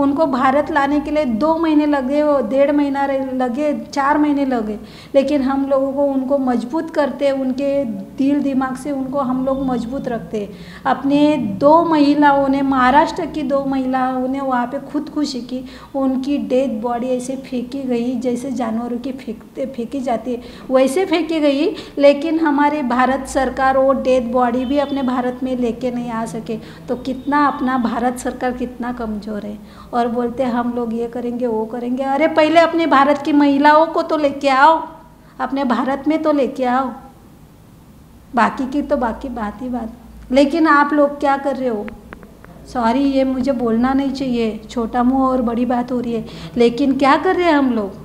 उनको भारत लाने के लिए 2 महीने लगे, वो 1.5 महीना लगे, 4 महीने लगे, लेकिन हम लोगों को उनको मजबूत करते, उनके दिल दिमाग से उनको हम लोग मजबूत रखते। अपने 2 महिलाओं ने, महाराष्ट्र की 2 महिलाओं ने वहाँ पे खुदकुशी की, उनकी डेड बॉडी ऐसे फेंकी गई जैसे जानवरों की फेंकी जाती है वैसे फेंकी गई, लेकिन हमारी भारत सरकार वो डेड बॉडी भी अपने भारत में लेके नहीं आ सके। तो कितना अपना भारत सरकार कितना कमज़ोर है, और बोलते हम लोग ये करेंगे वो करेंगे। अरे पहले अपने भारत की महिलाओं को तो लेके आओ, अपने भारत में तो लेके आओ, बाकी की तो बाकी बात ही बात। लेकिन आप लोग क्या कर रहे हो? सॉरी ये मुझे बोलना नहीं चाहिए, छोटा मुंह और बड़ी बात हो रही है, लेकिन क्या कर रहे हैं हम लोग?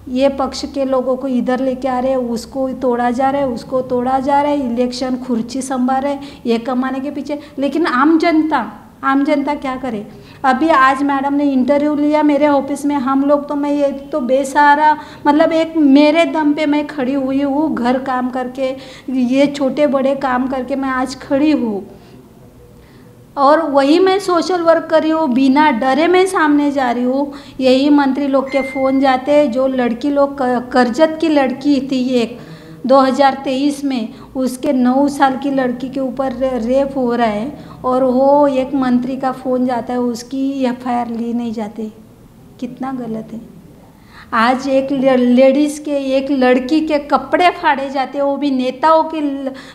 ये पक्ष के लोगों को इधर लेके आ रहे हैं, उसको तोड़ा जा रहा है, उसको तोड़ा जा रहा है, इलेक्शन खुर्ची संभाल रहे हैं ये कमाने के पीछे। लेकिन आम जनता क्या करे? अभी आज मैडम ने इंटरव्यू लिया मेरे ऑफिस में, हम लोग तो, मैं ये तो बेसहारा, मतलब एक मेरे दम पे मैं खड़ी हुई हूँ, घर काम करके, ये छोटे बड़े काम करके मैं आज खड़ी हूँ, और वही मैं सोशल वर्क कर रही हूँ, बिना डरे मैं सामने जा रही हूँ। यही मंत्री लोग के फ़ोन जाते हैं, जो लड़की लोग, करजत की लड़की थी एक 2023 में, उसके 9 साल की लड़की के ऊपर रेप हो रहा है, और वो एक मंत्री का फ़ोन जाता है, उसकी FIR ली नहीं जाती। कितना गलत है। आज एक लेडीज़ के, एक लड़की के कपड़े फाड़े जाते हैं, वो भी नेताओं के,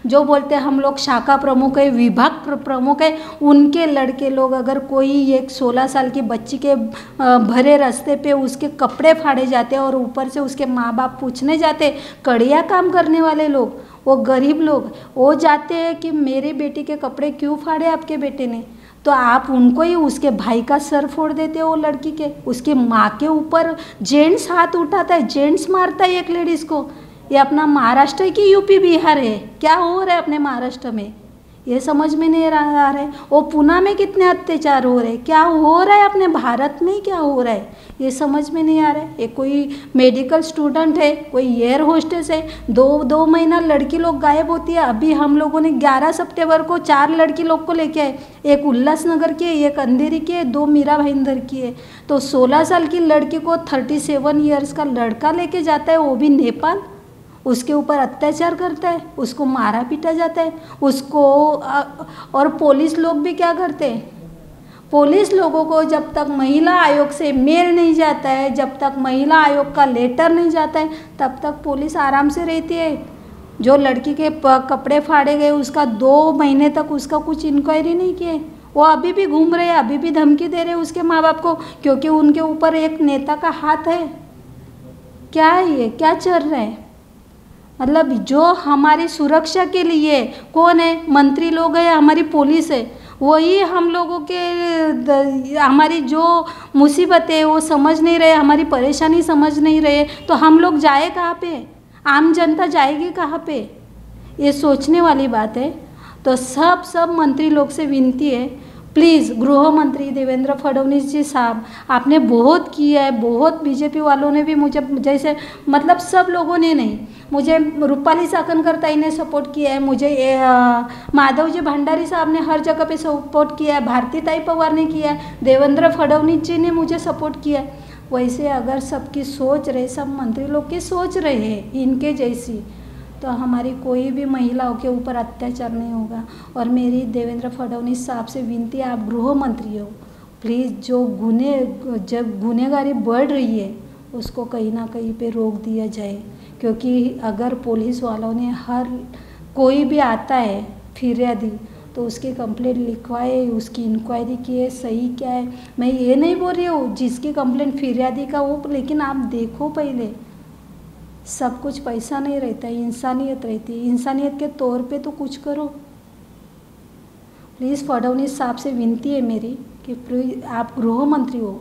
जो बोलते हैं हम लोग शाखा प्रमुख है, विभाग प्रमुख है, उनके लड़के लोग, अगर कोई एक 16 साल की बच्ची के भरे रास्ते पे उसके कपड़े फाड़े जाते हैं, और ऊपर से उसके माँ बाप पूछने जाते, कड़िया काम करने वाले लोग, वो गरीब लोग, वो जाते हैं कि मेरी बेटी के कपड़े क्यों फाड़े आपके बेटे ने, तो आप उनको ही, उसके भाई का सर फोड़ देते हो, वो लड़की के, उसकी माँ के ऊपर जेंट्स हाथ उठाता है, जेंट्स मारता है एक लेडीज़ को। ये अपना महाराष्ट्र की यूपी बिहार है? क्या हो रहा है अपने महाराष्ट्र में? ये समझ में नहीं आ रहा है। वो पुणे में कितने अत्याचार हो रहे हैं, क्या हो रहा है अपने भारत में, क्या हो रहा है ये समझ में नहीं आ रहा है। एक कोई मेडिकल स्टूडेंट है, कोई एयर होस्टेस है, 2 महीना लड़की लोग गायब होती है। अभी हम लोगों ने 11 सितंबर को 4 लड़की लोग को लेके आए, एक उल्लासनगर की है, एक अंधेरी की है, 2 मीरा भाईंदर की है। तो 16 साल की लड़की को 37 ईयर्स का लड़का लेके जाता है, वो भी नेपाल, उसके ऊपर अत्याचार करता है, उसको मारा पीटा जाता है उसको। और पुलिस लोग भी क्या करते हैं? पुलिस लोगों को जब तक महिला आयोग से मेल नहीं जाता है, जब तक महिला आयोग का लेटर नहीं जाता है, तब तक पुलिस आराम से रहती है। जो लड़की के कपड़े फाड़े गए, उसका 2 महीने तक उसका कुछ इंक्वायरी नहीं किए, वो अभी भी घूम रहे हैं, अभी भी धमकी दे रहे हैं उसके माँ बाप को, क्योंकि उनके ऊपर एक नेता का हाथ है। क्या है ये, क्या चल रहा है? मतलब जो हमारी सुरक्षा के लिए कौन है? मंत्री लोग हैं, हमारी पुलिस है, वही हम लोगों के, हमारी जो मुसीबत है वो समझ नहीं रहे, हमारी परेशानी समझ नहीं रहे, तो हम लोग जाए कहाँ पे? आम जनता जाएगी कहाँ पे? ये सोचने वाली बात है। तो सब मंत्री लोग से विनती है, प्लीज़ गृह मंत्री देवेंद्र फडणवीस जी साहब, आपने बहुत किया है, बहुत बीजेपी वालों ने भी मुझे, जैसे मतलब सब लोगों ने नहीं, मुझे रूपाली साकनकर ताई ने सपोर्ट किया है, मुझे माधव जी भंडारी साहब ने हर जगह पे सपोर्ट किया है, भारती ताई पवार ने किया है, देवेंद्र फडणवीस जी ने मुझे सपोर्ट किया है। वैसे अगर सबकी सोच रहे, सब मंत्री लोग की सोच रहे हैं इनके जैसी, तो हमारी कोई भी महिलाओं के ऊपर अत्याचार नहीं होगा। और मेरी देवेंद्र फडणवीस साहब से विनती है, आप गृह मंत्री हो, प्लीज़ जब गुनहगारी बढ़ रही है उसको कहीं ना कहीं पे रोक दिया जाए, क्योंकि अगर पुलिस वालों ने हर कोई भी आता है फिरियादी, तो उसकी कंप्लेंट लिखवाए, उसकी इंक्वायरी किए, सही क्या है। मैं ये नहीं बोल रही हूँ जिसकी कंप्लेंट फिरियादी का वो, लेकिन आप देखो पहले, सब कुछ पैसा नहीं रहता है, इंसानियत रहती है, इंसानियत के तौर पे तो कुछ करो। प्लीज़ फडणवीस साहब से विनती है मेरी कि प्लीज़ आप गृह मंत्री हो,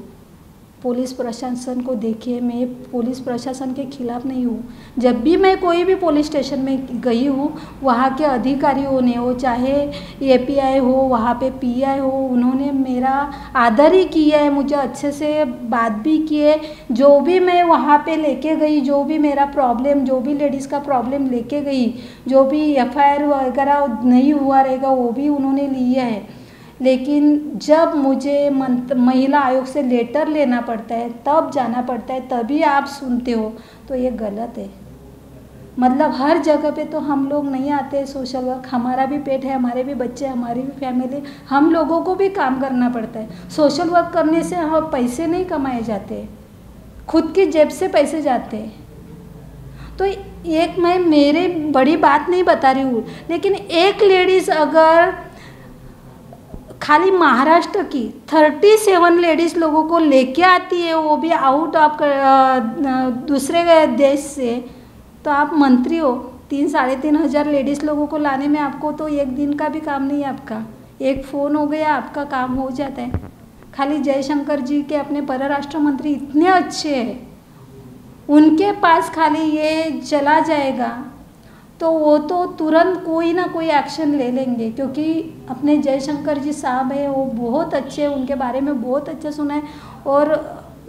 पुलिस प्रशासन को देखिए, मैं पुलिस प्रशासन के खिलाफ नहीं हूँ। जब भी मैं कोई भी पुलिस स्टेशन में गई हूँ, वहाँ के अधिकारियों ने, वो चाहे एपीआई हो, वहाँ पे पीआई हो, उन्होंने मेरा आदर ही किया है, मुझे अच्छे से बात भी किए। जो भी मैं वहाँ पे लेके गई, जो भी मेरा प्रॉब्लम, जो भी लेडीज़ का प्रॉब्लम लेके गई, जो भी एफआईआर वगैरह नहीं हुआ रहेगा वो भी उन्होंने लिया है। लेकिन जब मुझे महिला आयोग से लेटर लेना पड़ता है, तब जाना पड़ता है, तभी आप सुनते हो, तो ये गलत है। मतलब हर जगह पे तो हम लोग नहीं आते सोशल वर्क, हमारा भी पेट है, हमारे भी बच्चे, हमारी भी फैमिली, हम लोगों को भी काम करना पड़ता है। सोशल वर्क करने से हम पैसे नहीं कमाए जाते, खुद की जेब से पैसे जाते हैं। तो एक मैं मेरे बड़ी बात नहीं बता रही हूँ, लेकिन एक लेडीज़ अगर खाली महाराष्ट्र की 37 लेडीज़ लोगों को लेके आती है, वो भी आउट ऑफ दूसरे देश से, तो आप मंत्री हो, 3-3.5 हज़ार लेडीज़ लोगों को लाने में आपको तो एक दिन का भी काम नहीं है। आपका एक फ़ोन हो गया, आपका काम हो जाता है। खाली जयशंकर जी के अपने परराष्ट्र मंत्री इतने अच्छे हैं, उनके पास खाली ये चला जाएगा तो वो तो तुरंत कोई ना कोई एक्शन ले लेंगे, क्योंकि अपने जयशंकर जी साहब है, वो बहुत अच्छे, उनके बारे में बहुत अच्छा सुना है। और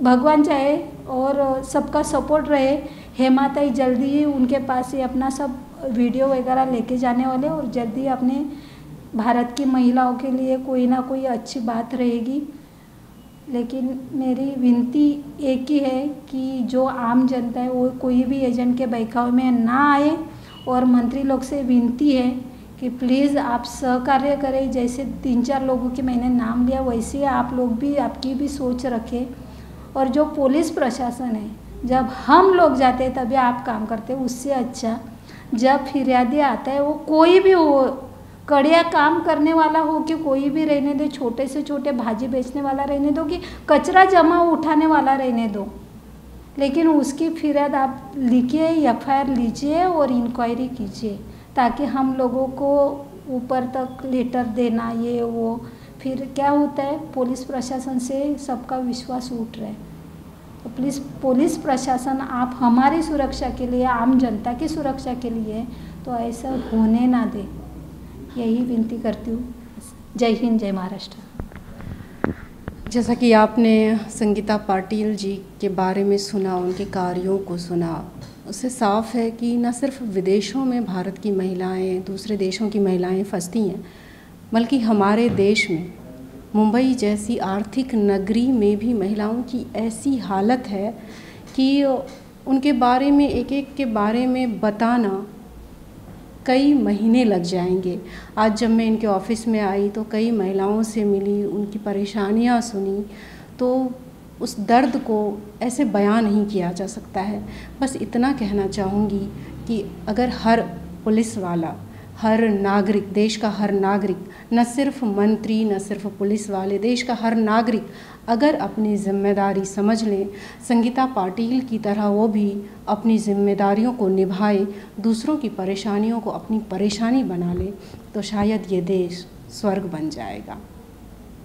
भगवान चाहे और सबका सपोर्ट रहे, हेमा ताई जल्दी ही उनके पास ही अपना सब वीडियो वगैरह लेके जाने वाले, और जल्दी अपने भारत की महिलाओं के लिए कोई ना कोई अच्छी बात रहेगी। लेकिन मेरी विनती एक ही है कि जो आम जनता है वो कोई भी एजेंट के बहकावे में ना आए, और मंत्री लोग से विनती है कि प्लीज़ आप सहकार्य करें। जैसे 3-4 लोगों के मैंने नाम लिया, वैसे आप लोग भी, आपकी भी सोच रखें। और जो पुलिस प्रशासन है, जब हम लोग जाते हैं तभी आप काम करते हैं, उससे अच्छा जब फिरियादी आता है, वो कोई भी हो, कड़िया काम करने वाला हो कि कोई भी रहने दो, छोटे से छोटे भाजी बेचने वाला रहने दो कि कचरा जमा उठाने वाला रहने दो, लेकिन उसकी फिरियाद आप लिखिए, एफआईआर लीजिए और इंक्वायरी कीजिए, ताकि हम लोगों को ऊपर तक लेटर देना ये वो, फिर क्या होता है, पुलिस प्रशासन से सबका विश्वास उठ रहा है। तो प्लीज़ पुलिस प्रशासन, आप हमारी सुरक्षा के लिए, आम जनता की सुरक्षा के लिए, तो ऐसा होने ना दे, यही विनती करती हूँ। जय हिंद, जय महाराष्ट्र। जैसा कि आपने संगीता पाटिल जी के बारे में सुना, उनके कार्यों को सुना, उससे साफ है कि न सिर्फ विदेशों में भारत की महिलाएं, दूसरे देशों की महिलाएं फंसती हैं, बल्कि हमारे देश में मुंबई जैसी आर्थिक नगरी में भी महिलाओं की ऐसी हालत है कि उनके बारे में, एक एक के बारे में बताना कई महीने लग जाएंगे। आज जब मैं इनके ऑफिस में आई तो कई महिलाओं से मिली, उनकी परेशानियां सुनी, तो उस दर्द को ऐसे बयान नहीं किया जा सकता है। बस इतना कहना चाहूँगी कि अगर हर पुलिस वाला, हर नागरिक, देश का हर नागरिक, न सिर्फ मंत्री, न सिर्फ पुलिस वाले, देश का हर नागरिक अगर अपनी जिम्मेदारी समझ लें, संगीता पाटिल की तरह वो भी अपनी जिम्मेदारियों को निभाए, दूसरों की परेशानियों को अपनी परेशानी बना ले, तो शायद ये देश स्वर्ग बन जाएगा।